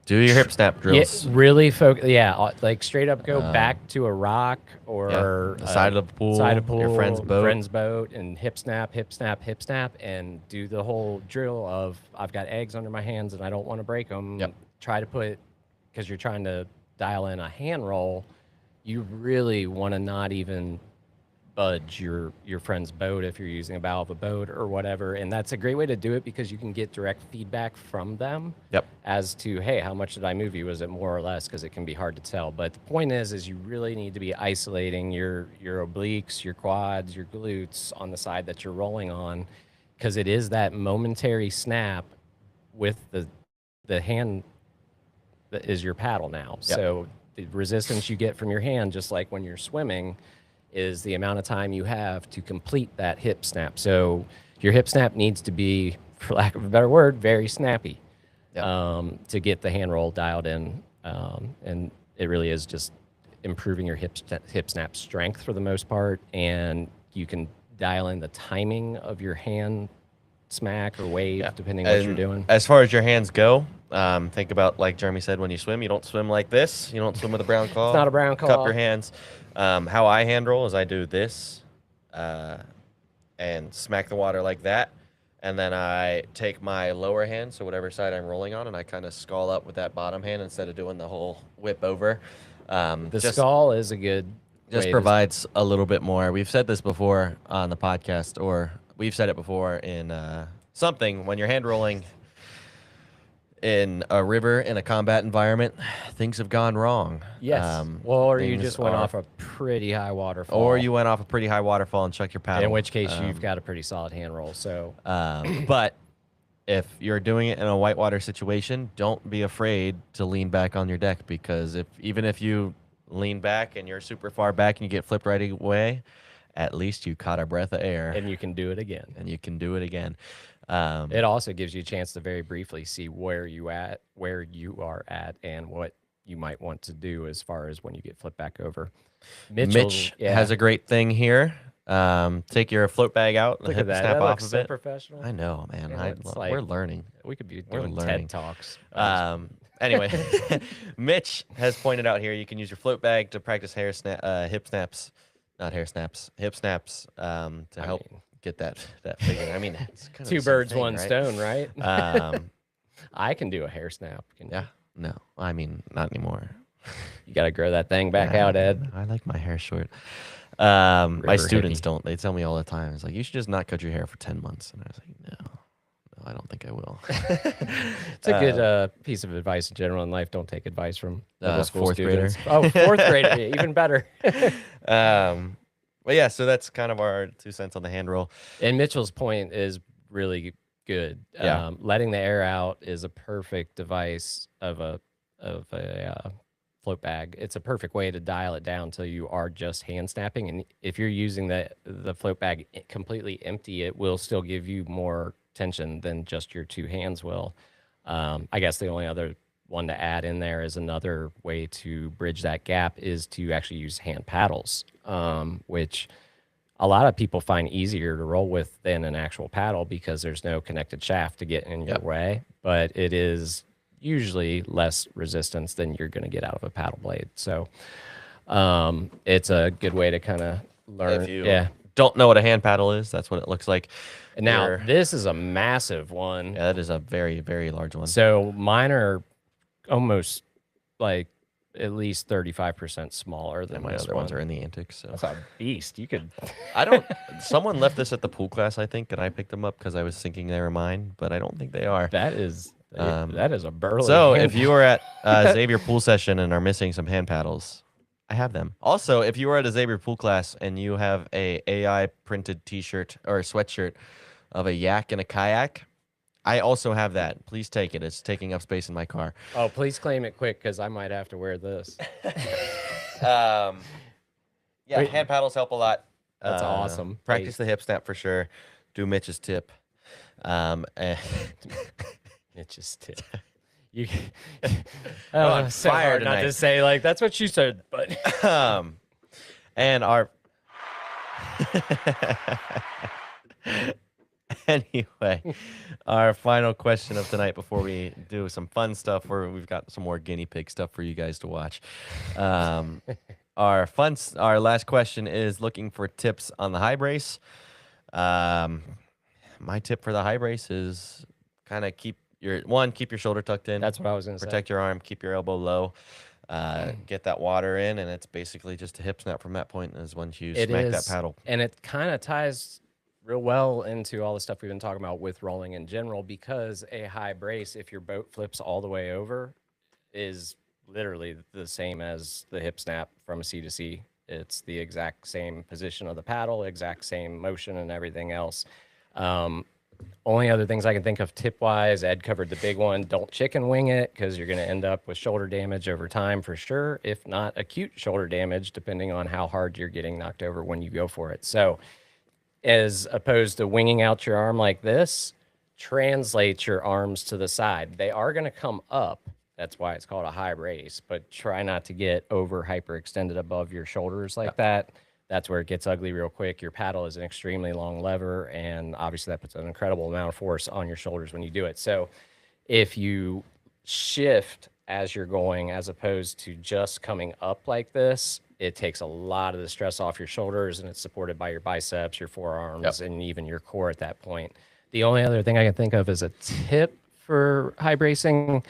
do your hip snap drills. Really focus. Yeah, like straight up go back to a rock or the side of the pool, your friend's boat, and hip snap, hip snap, hip snap, and do the whole drill of I've got eggs under my hands and I don't want to break them. Yep. Try to put, because you're trying to dial in a hand roll, you really want to not even budge your friend's boat if you're using a bow of a boat or whatever. And that's a great way to do it because you can get direct feedback from them as to, hey, how much did I move you? Was it more or less? Because it can be hard to tell. But the point is you really need to be isolating your obliques, your quads, your glutes on the side that you're rolling on, because it is that momentary snap with the hand that is your paddle now. So the resistance you get from your hand, just like when you're swimming, is the amount of time you have to complete that hip snap. So your hip snap needs to be, for lack of a better word, very snappy to get the hand roll dialed in. And it really is just improving your hip snap strength for the most part. And you can dial in the timing of your hand smack or wave, depending on what you're doing. As far as your hands go, think about, like Jeremy said, when you swim, you don't swim like this. You don't swim with a brown claw. It's not a brown claw. Cup your hands. How I hand roll is I do this and smack the water like that. And then I take my lower hand, so whatever side I'm rolling on, and I kind of skull up with that bottom hand instead of doing the whole whip over. The skull is a good just provides a little bit more. We've said this before on the podcast, or we've said it before in something. When you're hand rolling in a river in a combat environment, things have gone wrong. Yes. Or you just went off a pretty high waterfall. Or you went off a pretty high waterfall and chucked your paddle. In which case, you've got a pretty solid hand roll. So, but if you're doing it in a whitewater situation, don't be afraid to lean back on your deck, because even if you lean back and you're super far back and you get flipped right away, at least you caught a breath of air. And you can do it again. It also gives you a chance to very briefly see where you are at, and what you might want to do as far as when you get flipped back over. Mitch has a great thing here. Take your float bag out and snap off of it. Professional. I know, man. We're learning. We could be doing TED Talks. Anyway, Mitch has pointed out here you can use your float bag to practice hip snaps, not hair snaps, hip snaps, to help get that figure. I mean, it's kind of two birds, one stone, right? Um, I can do a hair snap. No, I mean, not anymore. You got to grow that thing back out, Ed. I like my hair short. My students don't. They tell me all the time. It's like, you should just not cut your hair for 10 months. And I was like, no, I don't think I will. It's a good piece of advice in general in life. Don't take advice from middle school fourth students. grader. Oh, fourth grader, even better. Well, yeah, so that's kind of our 2 cents on the hand roll. And Mitchell's point is really good. Yeah. Letting the air out is a perfect device of a float bag. It's a perfect way to dial it down till you are just hand snapping. And if you're using the float bag completely empty, it will still give you more tension than just your two hands will. I guess the only other one to add in there is another way to bridge that gap is to actually use hand paddles, which a lot of people find easier to roll with than an actual paddle because there's no connected shaft to get in your way, but it is usually less resistance than you're going to get out of a paddle blade. So it's a good way to kind of learn. If you don't know what a hand paddle is, that's what it looks like. And now this is a massive one. Yeah, that is a very, very large one. So mine are almost like at least 35% smaller than And my this other one. ones are in the antics. So That's a beast. You could. I don't. Someone left this at the pool class, I think, and I picked them up because I was thinking they were mine, but I don't think they are. That is Um, that is a burly. So hand if you were at Xavier pool session and are missing some hand paddles, I have them. Also, if you were at a Xavier pool class and you have a AI printed T-shirt or a sweatshirt of a yak and a kayak, I also have that. Please take it. It's taking up space in my car. Oh, please claim it quick because I might have to wear this. Yeah, Wait. hand paddles help a lot. That's awesome. Practice the hip snap for sure. Do Mitch's tip. And Mitch's tip. You, on so fire hard not tonight. to say like that's what she said, but and our anyway, our final question of tonight before we do some fun stuff where we've got some more guinea pig stuff for you guys to watch. Our last question is looking for tips on the high brace. My tip for the high brace is kind of keep your shoulder tucked in. that's what I was gonna say. Protect your arm, keep your elbow low, get that water in, and it's basically just a hip snap from that point is once you smack that paddle. And it kind of ties real well into all the stuff we've been talking about with rolling in general, because a high brace, if your boat flips all the way over, is literally the same as the hip snap from sea to sea. It's the exact same position of the paddle, exact same motion and everything else. Only other things I can think of tip wise, Ed covered the big one. Don't chicken wing it because you're going to end up with shoulder damage over time for sure, if not acute shoulder damage, depending on how hard you're getting knocked over when you go for it. So, as opposed to winging out your arm like this, translate your arms to the side. They are going to come up. That's why it's called a high brace, but try not to get over hyperextended above your shoulders like that. That's where it gets ugly real quick. Your paddle is an extremely long lever, and obviously that puts an incredible amount of force on your shoulders when you do it. So if you shift as you're going, as opposed to just coming up like this, it takes a lot of the stress off your shoulders, and it's supported by your biceps, your forearms, and even your core at that point. The only other thing I can think of is a tip for high bracing.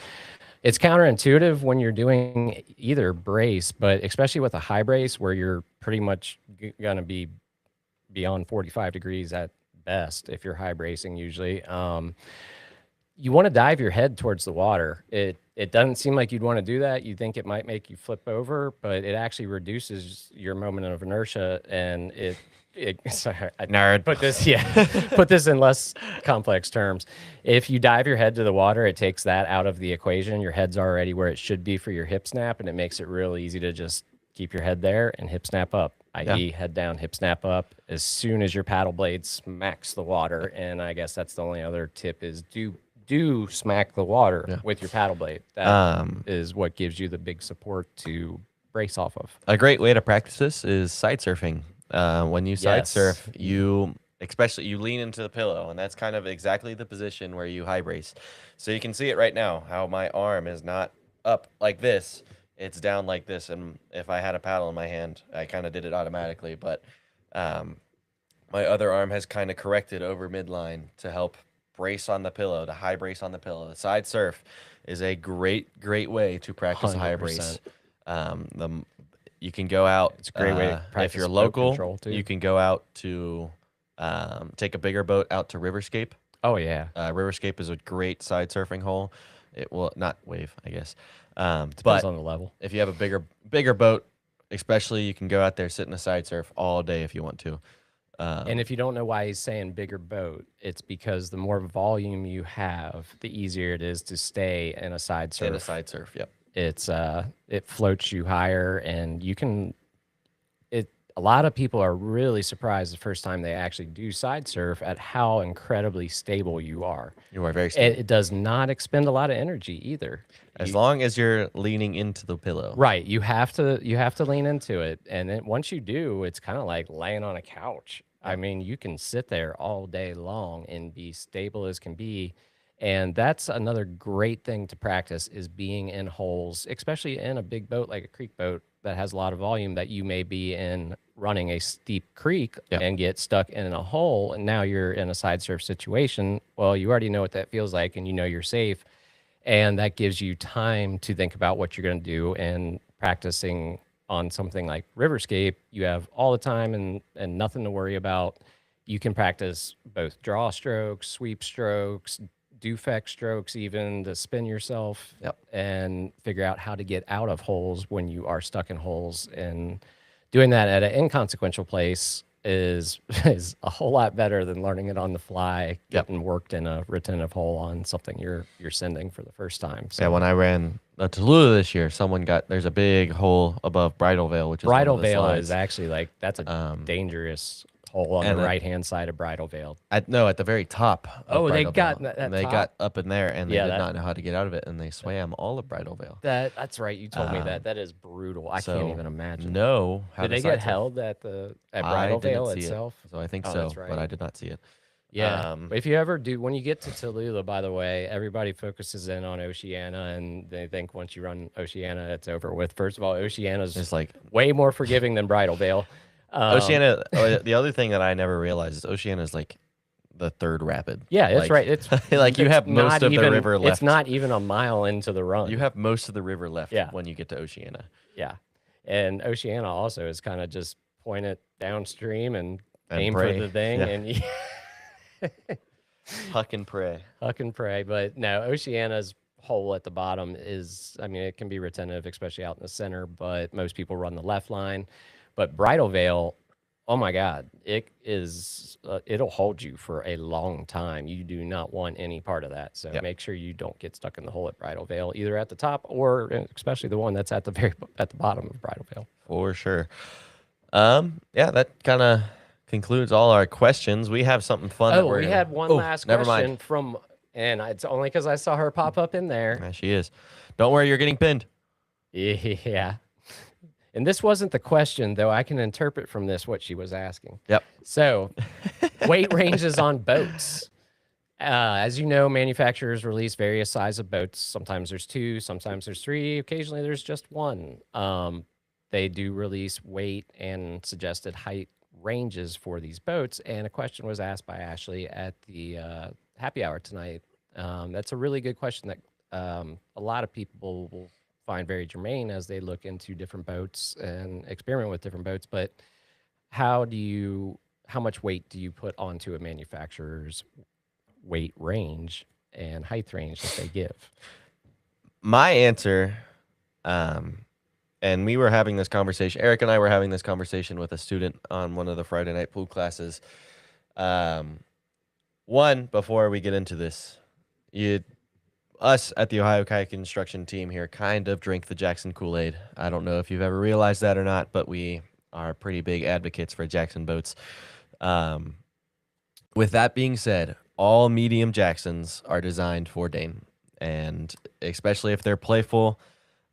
It's counterintuitive when you're doing either brace, but especially with a high brace where you're pretty much going to be beyond 45 degrees at best if you're high bracing usually. You want to dive your head towards the water. It doesn't seem like you'd want to do that. You think it might make you flip over, but it actually reduces your moment of inertia, and sorry, Nerd. put this in less complex terms. If you dive your head to the water, it takes that out of the equation. Your head's already where it should be for your hip snap, and it makes it real easy to just keep your head there and hip snap up, i.e. head down, hip snap up as soon as your paddle blade smacks the water. And I guess that's the only other tip is do smack the water with your paddle blade. That is what gives you the big support to brace off of. A great way to practice this is side surfing. When you side Yes. surf, you lean into the pillow, and that's kind of exactly the position where you high brace. So you can see it right now, how my arm is not up like this, it's down like this. And if I had a paddle in my hand, I kind of did it automatically, but my other arm has kind of corrected over midline to help brace on the pillow, to high brace on the pillow. The side surf is a great way to practice a high brace. You can go out. It's a great way to if practice you're boat local. control, too. You can go out to take a bigger boat out to Riverscape. Oh yeah. Riverscape is a great side surfing hole. It will not wave, I guess. Depends But on the level. if you have a bigger boat, especially, you can go out there, sit in a side surf all day if you want to. And if you don't know why he's saying bigger boat, it's because the more volume you have, the easier it is to stay in a side surf. In a side surf, yep. It floats you higher, and you can. A lot of people are really surprised the first time they actually do side surf at how incredibly stable you are. You are very stable. It does not expend a lot of energy either. As long as you're leaning into the pillow. Right. You have to lean into it. And then once you do, it's kind of like laying on a couch. I mean, you can sit there all day long and be stable as can be. And that's another great thing to practice is being in holes, especially in a big boat like a creek boat that has a lot of volume that you may be in running a steep creek and get stuck in a hole. And now you're in a side surf situation. Well, you already know what that feels like and you know you're safe. And that gives you time to think about what you're going to do and practicing on something like Riverscape, you have all the time and nothing to worry about. You can practice both draw strokes, sweep strokes, defect strokes, even to spin yourself Yep. and figure out how to get out of holes when you are stuck in holes. And doing that at an inconsequential place is is a whole lot better than learning it on the fly, Yep. getting worked in a retentive hole on something you're sending for the first time. So Yeah, when I ran Tallulah this year, there's a big hole above Bridal Veil, which is one Bridal of the Veil slides. is actually like that's a dangerous hole on and the it- right hand side of Bridal Veil. No, at the very top. Of Oh, they Bridal got Veil. that They top? got up in there, and they Yeah, did that- not know how to get out of it, and they swam all of Bridal Veil. That's right. You told me that. That is brutal. I can't even imagine. No, how Did the they get sides are- held at I Bridal didn't Veil see itself? it, so I think Oh, so, that's but right. I did not see it. Yeah. But if you ever do, when you get to Tallulah, by the way, everybody focuses in on Oceania and they think once you run Oceania, it's over with. First of all, Oceania's It's like way more forgiving than Bridal Veil. Oceania. The other thing that I never realized is Oceania is like the third rapid. Yeah, that's Like- right. It's like you it's have most not of the even- river It's left. not even a mile into the run. You have most of the river left Yeah. when you get to Oceania. Yeah. And Oceania also is kind of just point it downstream and aim pray. for the thing Yeah. and Huck and pray. huck and pray. But no, Oceania's hole at the bottom is, I mean, it can be retentive, especially out in the center, but most people run the left line. But Bridal Veil, oh my God, it is, it'll hold you for a long time. You do not want any part of that. So Yep. make sure you don't get stuck in the hole at Bridal Veil, either at the top or especially the one that's at the bottom of Bridal Veil. For sure. Yeah, that kind of concludes all our questions. We have something fun. that Oh, we're we gonna- had one Oh, last never question mind. from, and it's only because I saw her pop up in there. Yeah, she is. Don't worry, you're getting pinned. Yeah. And this wasn't the question, though I can interpret from this what she was asking. Yep. So, weight ranges on boats. As you know, manufacturers release various sizes of boats. Sometimes there's two, sometimes there's three, occasionally there's just one. They do release weight and suggested height ranges for these boats. And a question was asked by Ashley at the happy hour tonight. That's a really good question that a lot of people will find very germane as they look into different boats and experiment with different boats. But how much weight do you put onto a manufacturer's weight range and height range that they give? My answer, and we were having this conversation, Eric and I were having this conversation with a student on one of the Friday night pool classes. One, before we get into this, us at the Ohio Kayak Instruction team here kind of drink the Jackson Kool-Aid. I don't know if you've ever realized that or not, but we are pretty big advocates for Jackson boats. With that being said, all medium Jacksons are designed for Dane, and especially if they're playful,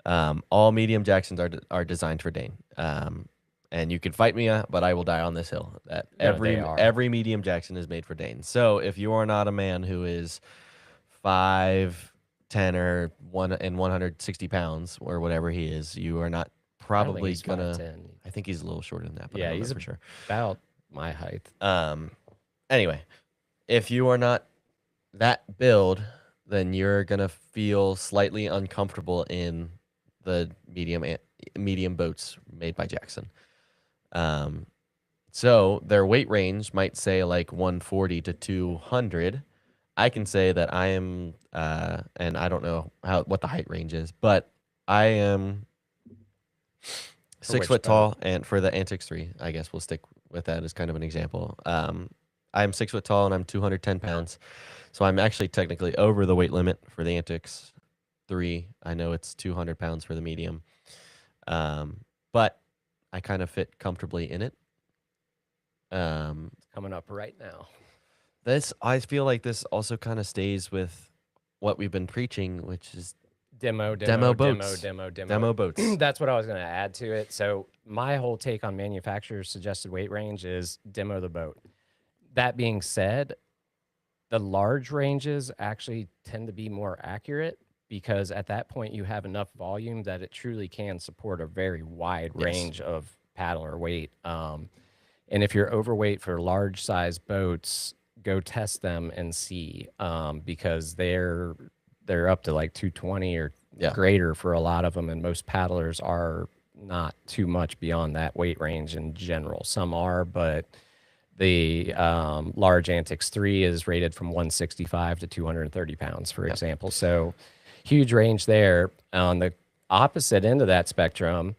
all medium Jacksons are designed for Dane. And you can fight me, but I will die on this hill. That No, they are. every medium Jackson is made for Dane. So if you are not a man who is 5'10" or 160 pounds or whatever he is, you are not I don't think probably he's gonna. 5'10". I think he's a little shorter than that, but Yeah, I don't he's know for sure. About my height. Anyway, if you are not that build, then you're gonna feel slightly uncomfortable in the medium boats made by Jackson. So their weight range might say like 140 to 200. I can say that I am, and I don't know what the height range is, but I am For 6 which foot boat? tall, and for the Antics 3, I guess we'll stick with that as kind of an example. I'm 6 foot tall and I'm 210 pounds, so I'm actually technically over the weight limit for the Antics 3. I know it's 200 pounds for the medium, but I kind of fit comfortably in it. It's coming up right now. I feel like this also kind of stays with what we've been preaching, which is Demo boats. demo. demo boats. That's what I was going to add to it. So my whole take on manufacturers' suggested weight range is demo the boat. That being said, the large ranges actually tend to be more accurate because at that point you have enough volume that it truly can support a very wide Yes. range of paddle or weight. And if you're overweight for large size boats, go test them and see because they're up to like 220 or Yeah. greater for a lot of them, and most paddlers are not too much beyond that weight range in general. Some are, but the large Antix 3 is rated from 165 to 230 pounds, for Yep. example. So huge range there. On the opposite end of that spectrum,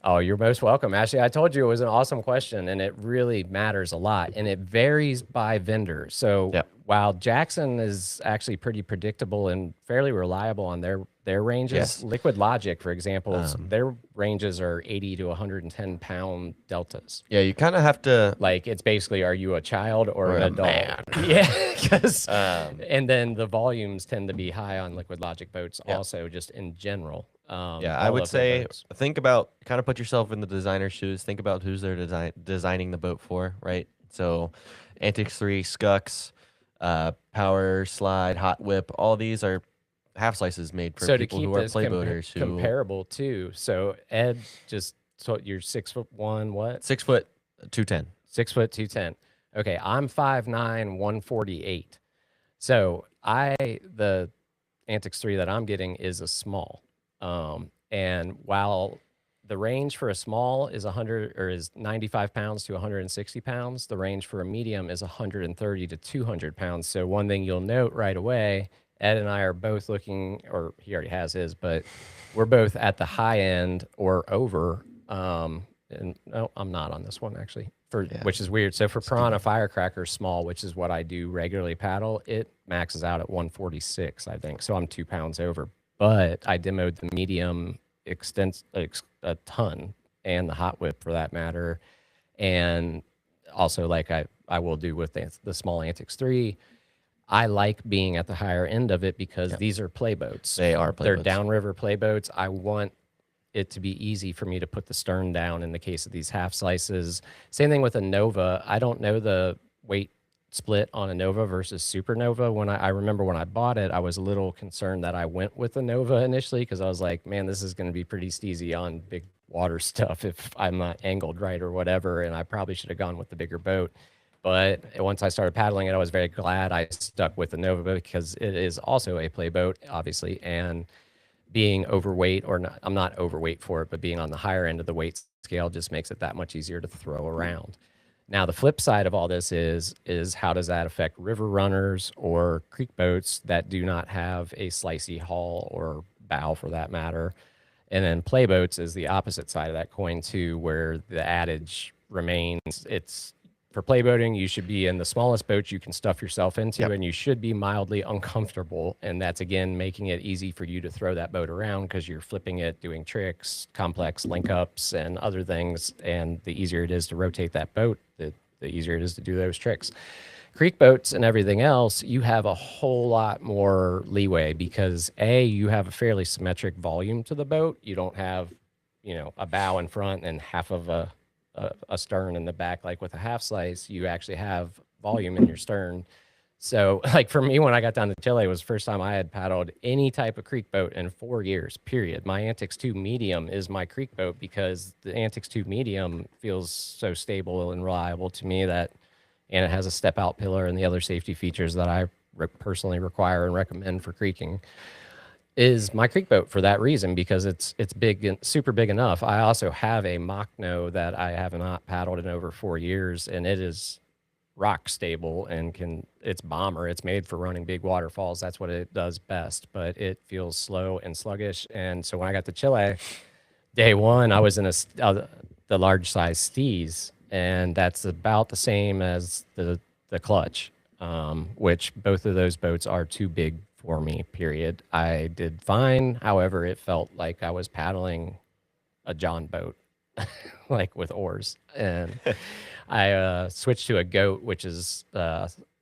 oh, you're most welcome. Ashley, I told you it was an awesome question, and it really matters a lot, and it varies by vendor. So Yep. while Jackson is actually pretty predictable and fairly reliable on their ranges, Yes. Liquid Logic, for example, their ranges are 80 to 110 pound deltas. Yeah, you kind of have to. Like, it's basically, are you a child or an a adult? man. Yeah, because Um, and then the volumes tend to be high on Liquid Logic boats, Yep. also just in general. Yeah, I all would of their say boats. think about kind of put yourself in the designer's shoes. Think about who's they're designing the boat for, right? So, Antix 3, Scucks, Power Slide, Hot Whip, all these are half slices made for So to people keep who are this playboaters who comparable too, so Ed just so you're 6'1", what? 6 foot 210. 6'2", 210. Okay, I'm 5'9", 148. So the Antix 3 that I'm getting is a small. And while the range for a small is 100 or is 95 pounds to 160 pounds, the range for a medium is 130 to 200 pounds. So one thing you'll note right away, Ed and I are both looking, or he already has his, but we're both at the high end or over. And no, I'm not on this one actually, which is weird. So for Piranha Firecracker small, which is what I do regularly paddle, it maxes out at 146, I think. So I'm 2 pounds over. But I demoed the medium a ton, and the Hot Whip for that matter. And also, like I will do with the small Antix 3, I like being at the higher end of it because these are playboats. They are They're playboats. downriver playboats. I want it to be easy for me to put the stern down in the case of these half slices. Same thing with a Nova. I don't know the weight split on a Nova versus Supernova. When I remember when I bought it, I was a little concerned that I went with a Nova initially because I was like, man, this is going to be pretty steezy on big water stuff if I'm not angled right or whatever, and I probably should have gone with the bigger boat. But once I started paddling it, I was very glad I stuck with the Nova because it is also a play boat, obviously, and being overweight or not, I'm not overweight for it, but being on the higher end of the weight scale just makes it that much easier to throw around. Now, the flip side of all this is how does that affect river runners or creek boats that do not have a slicey hull or bow for that matter? And then play boats is the opposite side of that coin too, where the adage remains. It's for playboating, you should be in the smallest boat you can stuff yourself into, and you should be mildly uncomfortable. And that's, again, making it easy for you to throw that boat around because you're flipping it, doing tricks, complex link ups, and other things. And the easier it is to rotate that boat, the easier it is to do those tricks. Creek boats and everything else, you have a whole lot more leeway because you have a fairly symmetric volume to the boat. You don't have, a bow in front and half of a stern in the back. Like with a half slice, you actually have volume in your stern. So like for me, when I got down to Chile, it was the first time I had paddled any type of creek boat in 4 years, period. My Antix 2 medium is my creek boat because the Antix 2 medium feels so stable and reliable to me and it has a step out pillar and the other safety features that I personally require and recommend for creeking. Is my creek boat for that reason because it's big and super big enough. I also have a Machno that I have not paddled in over 4 years, and it is rock stable and it's bomber. It's made for running big waterfalls. That's what it does best, but it feels slow and sluggish. And so when I got to Chile, day one, I was in the large size Steez, and that's about the same as the Clutch, which both of those boats are too big for me, period. I did fine. However, it felt like I was paddling a John boat, like with oars. And I switched to a Goat, which is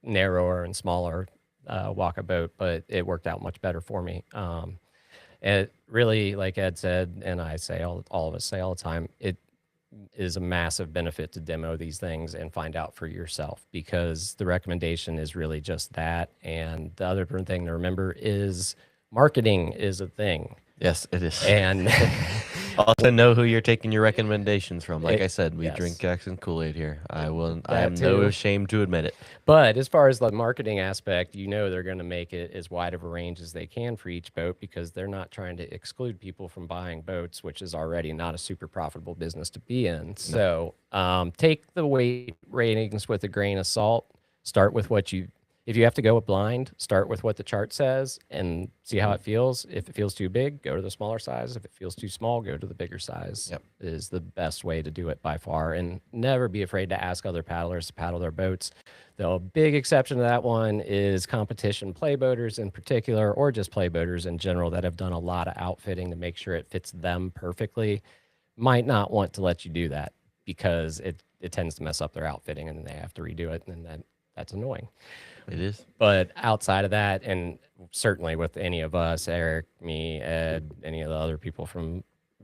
narrower and smaller walk boat, but it worked out much better for me. And it really, like Ed said, and I say, all of us say all the time, it is a massive benefit to demo these things and find out for yourself because the recommendation is really just that. And the other thing to remember is marketing is a thing. Yes, it is. And Also know who you're taking your recommendations from. Like I said, we drink Yes. Jackson Kool-Aid here. I will. I That am no too. ashamed to admit it. But as far as the marketing aspect, they're going to make it as wide of a range as they can for each boat because they're not trying to exclude people from buying boats, which is already not a super profitable business to be in. So take the weight ratings with a grain of salt. Start with if you have to go with blind, start with what the chart says and see how it feels. If it feels too big, go to the smaller size. If it feels too small, go to the bigger size. Yep. Is the best way to do it by far. And never be afraid to ask other paddlers to paddle their boats. The big exception to that one is competition playboaters in particular, or just playboaters in general that have done a lot of outfitting to make sure it fits them perfectly. Might not want to let you do that because it tends to mess up their outfitting and then they have to redo it, and then that's annoying. It is. But outside of that, and certainly with any of us, Eric, me, Ed, any of the other people from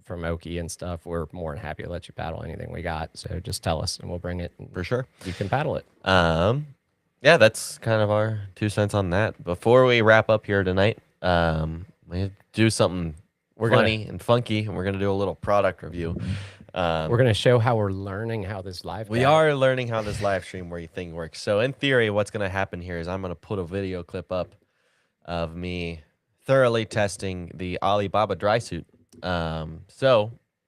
Oki and stuff, we're more than happy to let you paddle anything we got. So just tell us and we'll bring it. And For sure. you can paddle it. Yeah, that's kind of our 2 cents on that. Before we wrap up here tonight, we do something funny and funky, and we're gonna do a little product review. We're going to show how we're learning how this live. We are learning how this live stream thing works. So in theory, what's going to happen here is I'm going to put a video clip up of me thoroughly testing the Alibaba dry suit.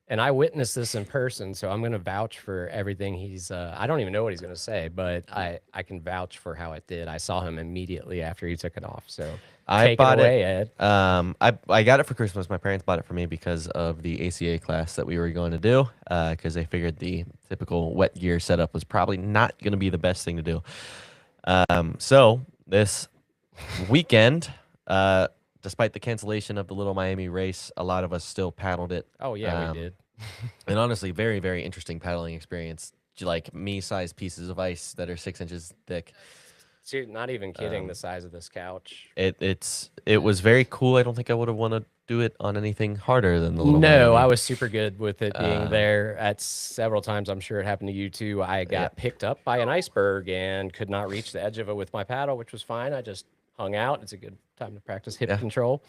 And I witnessed this in person, so I'm going to vouch for everything he's. I don't even know what he's going to say, but I can vouch for how it did. I saw him immediately after he took it off. So take it away, Ed. I got it for Christmas. My parents bought it for me because of the ACA class that we were going to do, because they figured the typical wet gear setup was probably not going to be the best thing to do. So this weekend, despite the cancellation of the Little Miami race, a lot of us still paddled it. Oh yeah, we did. And honestly, very, very interesting paddling experience. Like me-sized pieces of ice that are 6 inches thick. Dude, not even kidding. The size of this couch. It was very cool. I don't think I would have wanted to do it on anything harder than the Little No, Miami. I was super good with it being there at several times. I'm sure it happened to you too. I got picked up by an iceberg and could not reach the edge of it with my paddle, which was fine. I just hung out. It's a good time to practice hip control.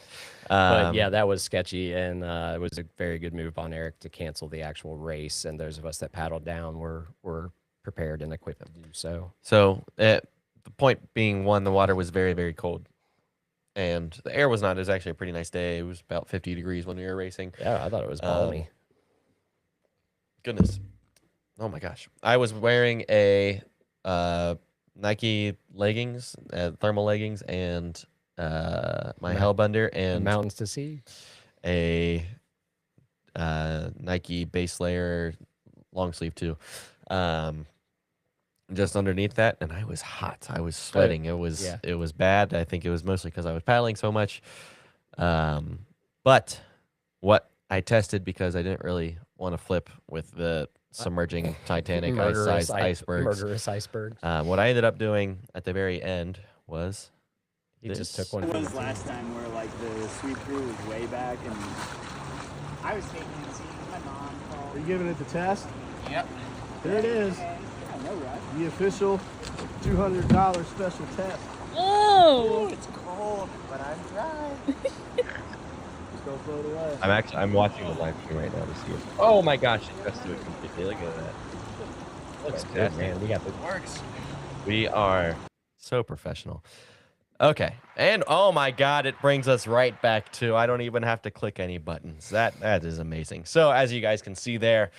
But yeah, that was sketchy, and it was a very good move on Eric to cancel the actual race. And those of us that paddled down were prepared and equipped to do so. So the point being, one, the water was very, very cold. And the air was not. It was actually a pretty nice day. It was about 50 degrees when we were racing. Yeah, I thought it was balmy. Goodness. Oh, my gosh. I was wearing a Nike leggings, thermal leggings, and my Hellbender, and Mountains to see. a Nike base layer long sleeve too. Just underneath that, and I was hot. I was sweating. It was bad. I think it was mostly because I was paddling so much. But what I tested, because I didn't really want to flip with the submerging Titanic ice-sized icebergs. Murderous icebergs. What I ended up doing at the very end was He just took one. It was last time where like the sweep through was way back, and I was taking it, seeing my mom called. Are you giving it the test? Yep. There it is. Okay. I know, right? The official $200 special test. Oh, it's cold, but I'm dry. Just don't throw it away. I'm watching the live stream right now to see it. Oh my gosh, it just do it completely. Look at that. Looks good, man. We got the Works. We are so professional. Okay, and oh my God, it brings us right back to, I don't even have to click any buttons. That is amazing. So as you guys can see there,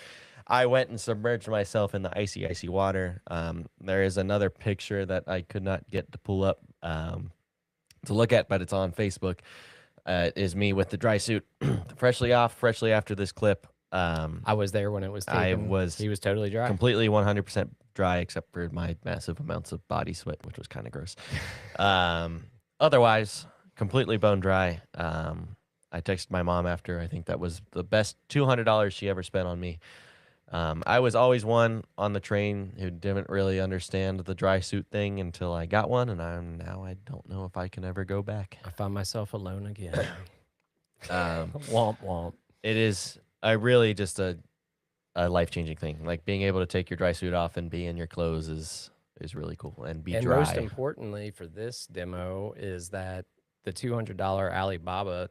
I went and submerged myself in the icy, icy water. There is another picture that I could not get to pull up to look at, but it's on Facebook. It is me with the dry suit, freshly off, freshly after this clip. I was there when it was taken. He was totally dry. Completely 100% dry, except for my massive amounts of body sweat, which was kind of gross. Otherwise, completely bone dry. I texted my mom after. I think that was the best $200 she ever spent on me. I was always one on the train who didn't really understand the dry suit thing until I got one, and now I don't know if I can ever go back. I found myself alone again. Womp womp. It is really just a life-changing thing. Like being able to take your dry suit off and be in your clothes is really cool, and be dry. Most importantly for this demo is that the $200 Alibaba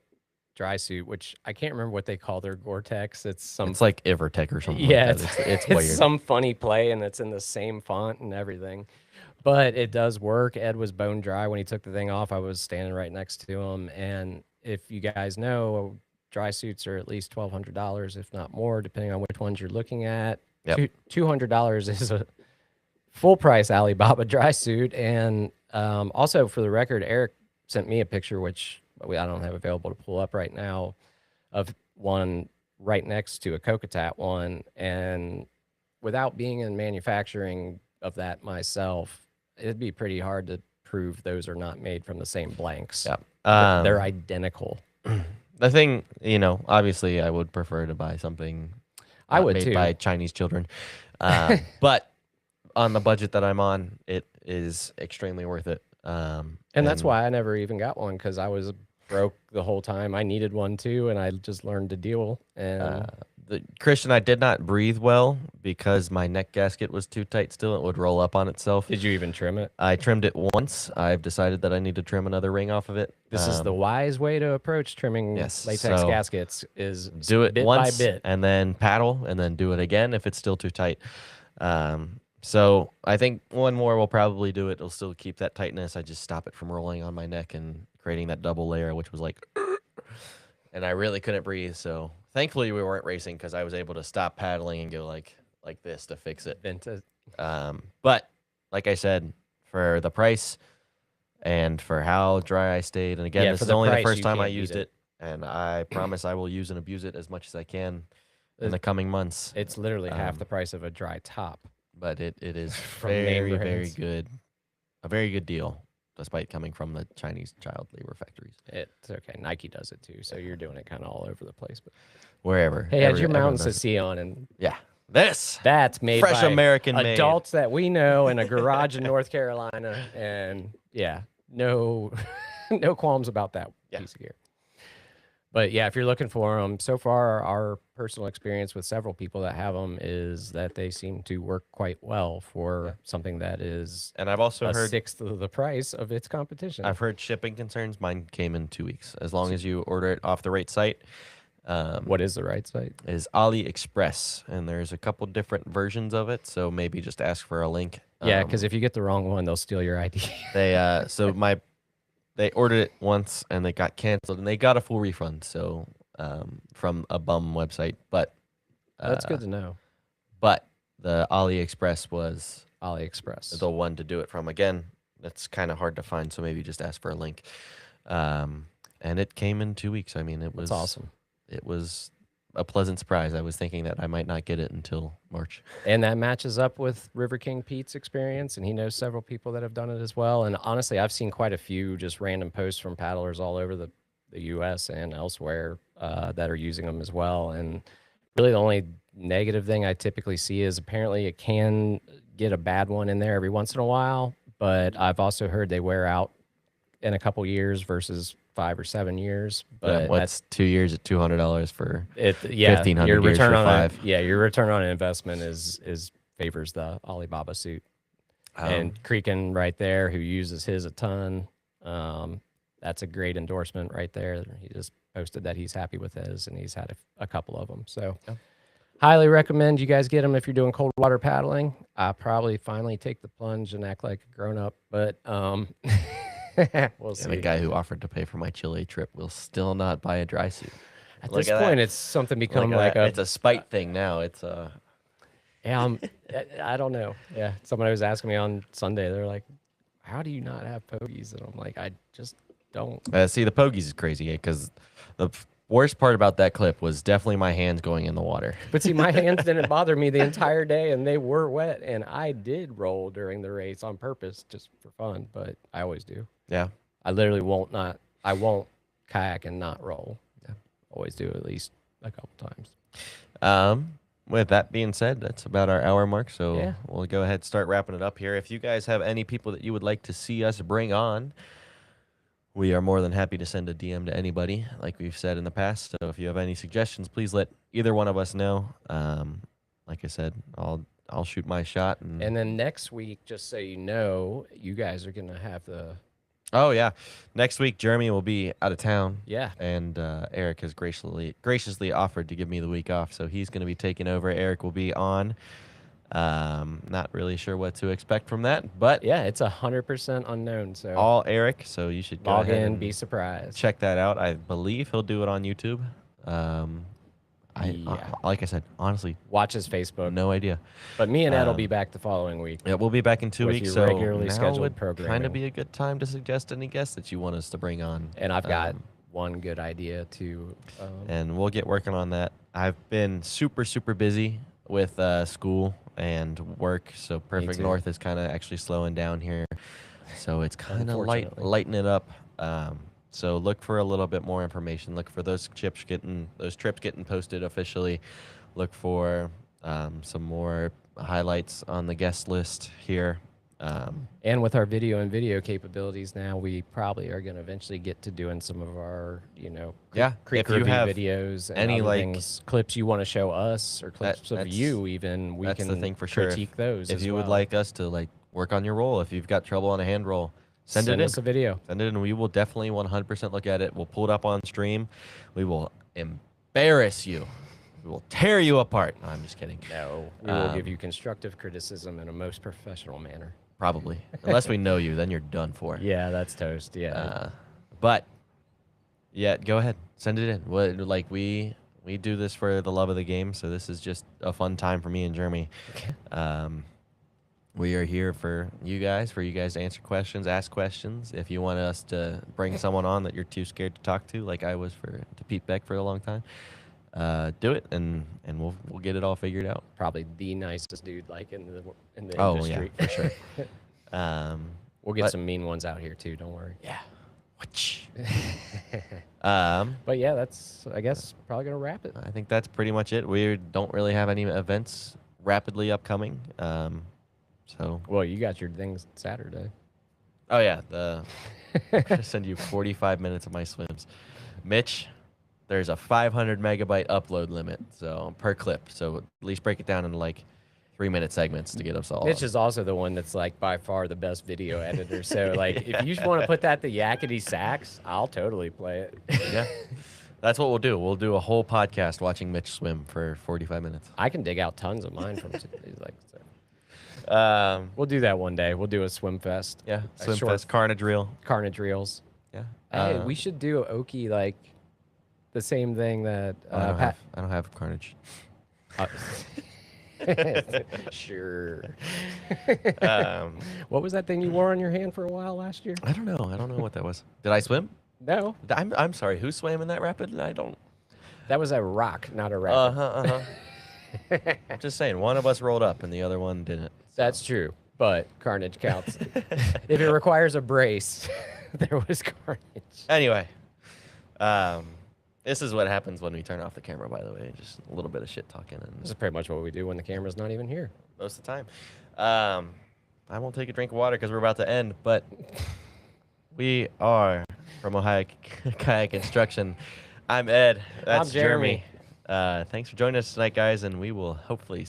dry suit, which I can't remember what they call their Gore-Tex. It's some It's like Evertech or something yeah, like that. It's it's weird. some funny play, and it's in the same font and everything. But it does work. Ed was bone dry when he took the thing off. I was standing right next to him, and if you guys know, dry suits are at least $1,200, if not more, depending on which ones you're looking at. Yep. $200 is a full price Alibaba dry suit, and also for the record, Eric sent me a picture, which I don't have available to pull up right now, of one right next to a Kokatat one, and without being in manufacturing of that myself, it'd be pretty hard to prove those are not made from the same blanks. Yeah. They're identical. The thing, obviously, I would prefer to buy something I not would made too. by Chinese children, but on the budget that I'm on, it is extremely worth it. And that's why I never even got one, because I was broke the whole time. I needed one too, and I just learned to deal. And Christian, I did not breathe well because my neck gasket was too tight still. It would roll up on itself. did you even trim it? I trimmed it once. I've decided that I need to trim another ring off of it. This is the wise way to approach trimming yes, latex so gaskets, is do it bit once by bit. and then paddle and then do it again if it's still too tight. So I think one more will probably do it. It'll still keep that tightness. I just stop it from rolling on my neck and creating that double layer, which was like, and I really couldn't breathe. So thankfully we weren't racing because I was able to stop paddling and go like this to fix it. Vintage. But like I said, for the price and for how dry I stayed, and again, Yeah, this for is the only the price, first you time I can't beat used it. it, and I promise I will use and abuse it as much as I can in the coming months. It's literally half the price of a dry top. But it is From name very, very brands. good. A very good deal, despite coming from the Chinese child labor factories. It's okay. Nike does it too, so you're doing it kind of all over the place. But Wherever. hey, had your everyone mountains to does it. see on, and Yeah. This. that's made Fresh by American made. adults that we know in a garage in North Carolina, and yeah, no, no qualms about that Yeah. piece of gear. But yeah, if you're looking for them, so far our personal experience with several people that have them is that they seem to work quite well for something that is And I've also a heard sixth of the price of its competition. I've heard shipping concerns. Mine came in 2 weeks. As long as you order it off the right site. What is the right site? Is AliExpress, and there's a couple different versions of it. So maybe just ask for a link. Yeah, because if you get the wrong one, they'll steal your ID. They ordered it once and they got canceled, and they got a full refund. So from a bum website, but That's good to know. But the AliExpress was AliExpress. the one to do it from. Again, that's kind of hard to find, so maybe just ask for a link. And it came in 2 weeks. I mean, it was That's awesome. It was a pleasant surprise. I was thinking that I might not get it until March. And that matches up with River King Pete's experience, and he knows several people that have done it as well. And honestly, I've seen quite a few just random posts from paddlers all over the U.S. and elsewhere that are using them as well. And really the only negative thing I typically see is apparently it can get a bad one in there every once in a while, but I've also heard they wear out in a couple years versus 5 or 7 years. But What's 2 years at $200 for it, yeah, 1,500 your years return for on 5? your return on investment is favors the Alibaba suit. And Creakin right there, who uses his a ton, that's a great endorsement right there. He just posted that he's happy with his, and he's had a couple of them. So highly recommend you guys get them if you're doing cold water paddling. I probably finally take the plunge and act like a grown up, but we'll see. And the guy who offered to pay for my Chile trip will still not buy a dry suit. At Look this at point, that. it's something Look become at like that. It's a spite thing now. It's Yeah, I don't know. Yeah, somebody was asking me on Sunday. They're like, "How do you not have pogies?" And I'm like, "I just don't." see, the pogies is crazy because the worst part about that clip was definitely my hands going in the water. But see, my hands didn't bother me the entire day, and they were wet. And I did roll during the race on purpose, just for fun. But I always do. Yeah. I literally won't kayak and not roll. Yeah, always do at least a couple times. With that being said, that's about our hour mark. So Yeah. we'll go ahead and start wrapping it up here. If you guys have any people that you would like to see us bring on, we are more than happy to send a DM to anybody, like we've said in the past. So if you have any suggestions, please let either one of us know. Like I said, I'll shoot my shot. And then next week, just so you know, you guys are gonna have the Oh yeah, next week Jeremy will be out of town. Yeah. And Eric has graciously offered to give me the week off, so he's going to be taking over. Eric will be on. Not really sure what to expect from that, but Yeah, it's 100% unknown. So all Eric. So you should go log ahead in, and be surprised. check that out. I believe he'll do it on YouTube. Yeah. Like I said, honestly, Watch his Facebook. no idea. But me and Ed will be Um, back the following week. Yeah, we'll be back in 2 With weeks. your So regularly now scheduled would kind programming. of be a good time to suggest any guests that you want us to bring on. And I've got Um, one good idea to. and we'll get working on that. I've been super busy with school and work, so Perfect too. North is kind of actually slowing down here. So it's kind of Unfortunately. lighten it up. So look for a little bit more information. Look for those trips getting posted officially. Look for some more highlights on the guest list here. And with our video capabilities now, we probably are going to eventually get to doing some of our, Yeah, creek if you review have videos and any, other like- things, clips you want to show us or clips of that's- you even, we That's can the thing for sure. critique those If as you would well. like us to work on your roll, if you've got trouble on a hand roll, send it in. us a video. Send it in. We will definitely 100% look at it. We'll pull it up on stream. We will embarrass you. We will tear you apart. No, I'm just kidding. No, we will give you constructive criticism in a most professional manner. Probably. Unless we know you, then you're done for. Yeah, that's toast. Yeah. But yeah, go ahead. Send it in. We do this for the love of the game, so this is just a fun time for me and Jeremy. We are here for you guys to answer questions, ask questions. If you want us to bring someone on that you're too scared to talk to, like I was to Pete Beck for a long time, do it, and we'll get it all figured out. Probably the nicest dude in the Oh industry. yeah, for sure. We'll get but- some mean ones out here too. Don't worry. Yeah. But yeah, that's I guess probably gonna wrap it. I think that's pretty much it. We don't really have any events rapidly upcoming. So Well, you got your things Saturday. oh yeah, I'm gonna send you 45 minutes of my swims. Mitch, there's a 500 megabyte upload limit, so per clip. So at least break it down into 3-minute segments to get us all. Mitch is also the one that's by far the best video editor. So if you just want to put that to yakety sax, I'll totally play it. Yeah. That's what we'll do. We'll do a whole podcast watching Mitch swim for 45 minutes. I can dig out tons of mine from so. Um, We'll do that one day. We'll do a swim fest. yeah, A swim short fest, carnage reel. Carnage reels. Yeah. Hey, we should do Oki the same thing that I don't have carnage. Sure. Um, What was that thing you wore on your hand for a while last year? I don't know. I don't know what that was. Did I swim? No, I'm sorry. Who swam in that rapid? I don't. that was a rock, not a rapiid. I'm just saying. One of us rolled up and the other one didn't. That's true, but carnage counts. If it requires a brace, there was carnage. Anyway, this is what happens when we turn off the camera. By the way, just a little bit of shit talking, This and is pretty much what we do when the camera's not even here. most of the time, I won't take a drink of water because we're about to end. But we are from Ohio Kayak Instruction. I'm Ed. That's I'm Jeremy. Thanks for joining us tonight, guys, and we will hopefully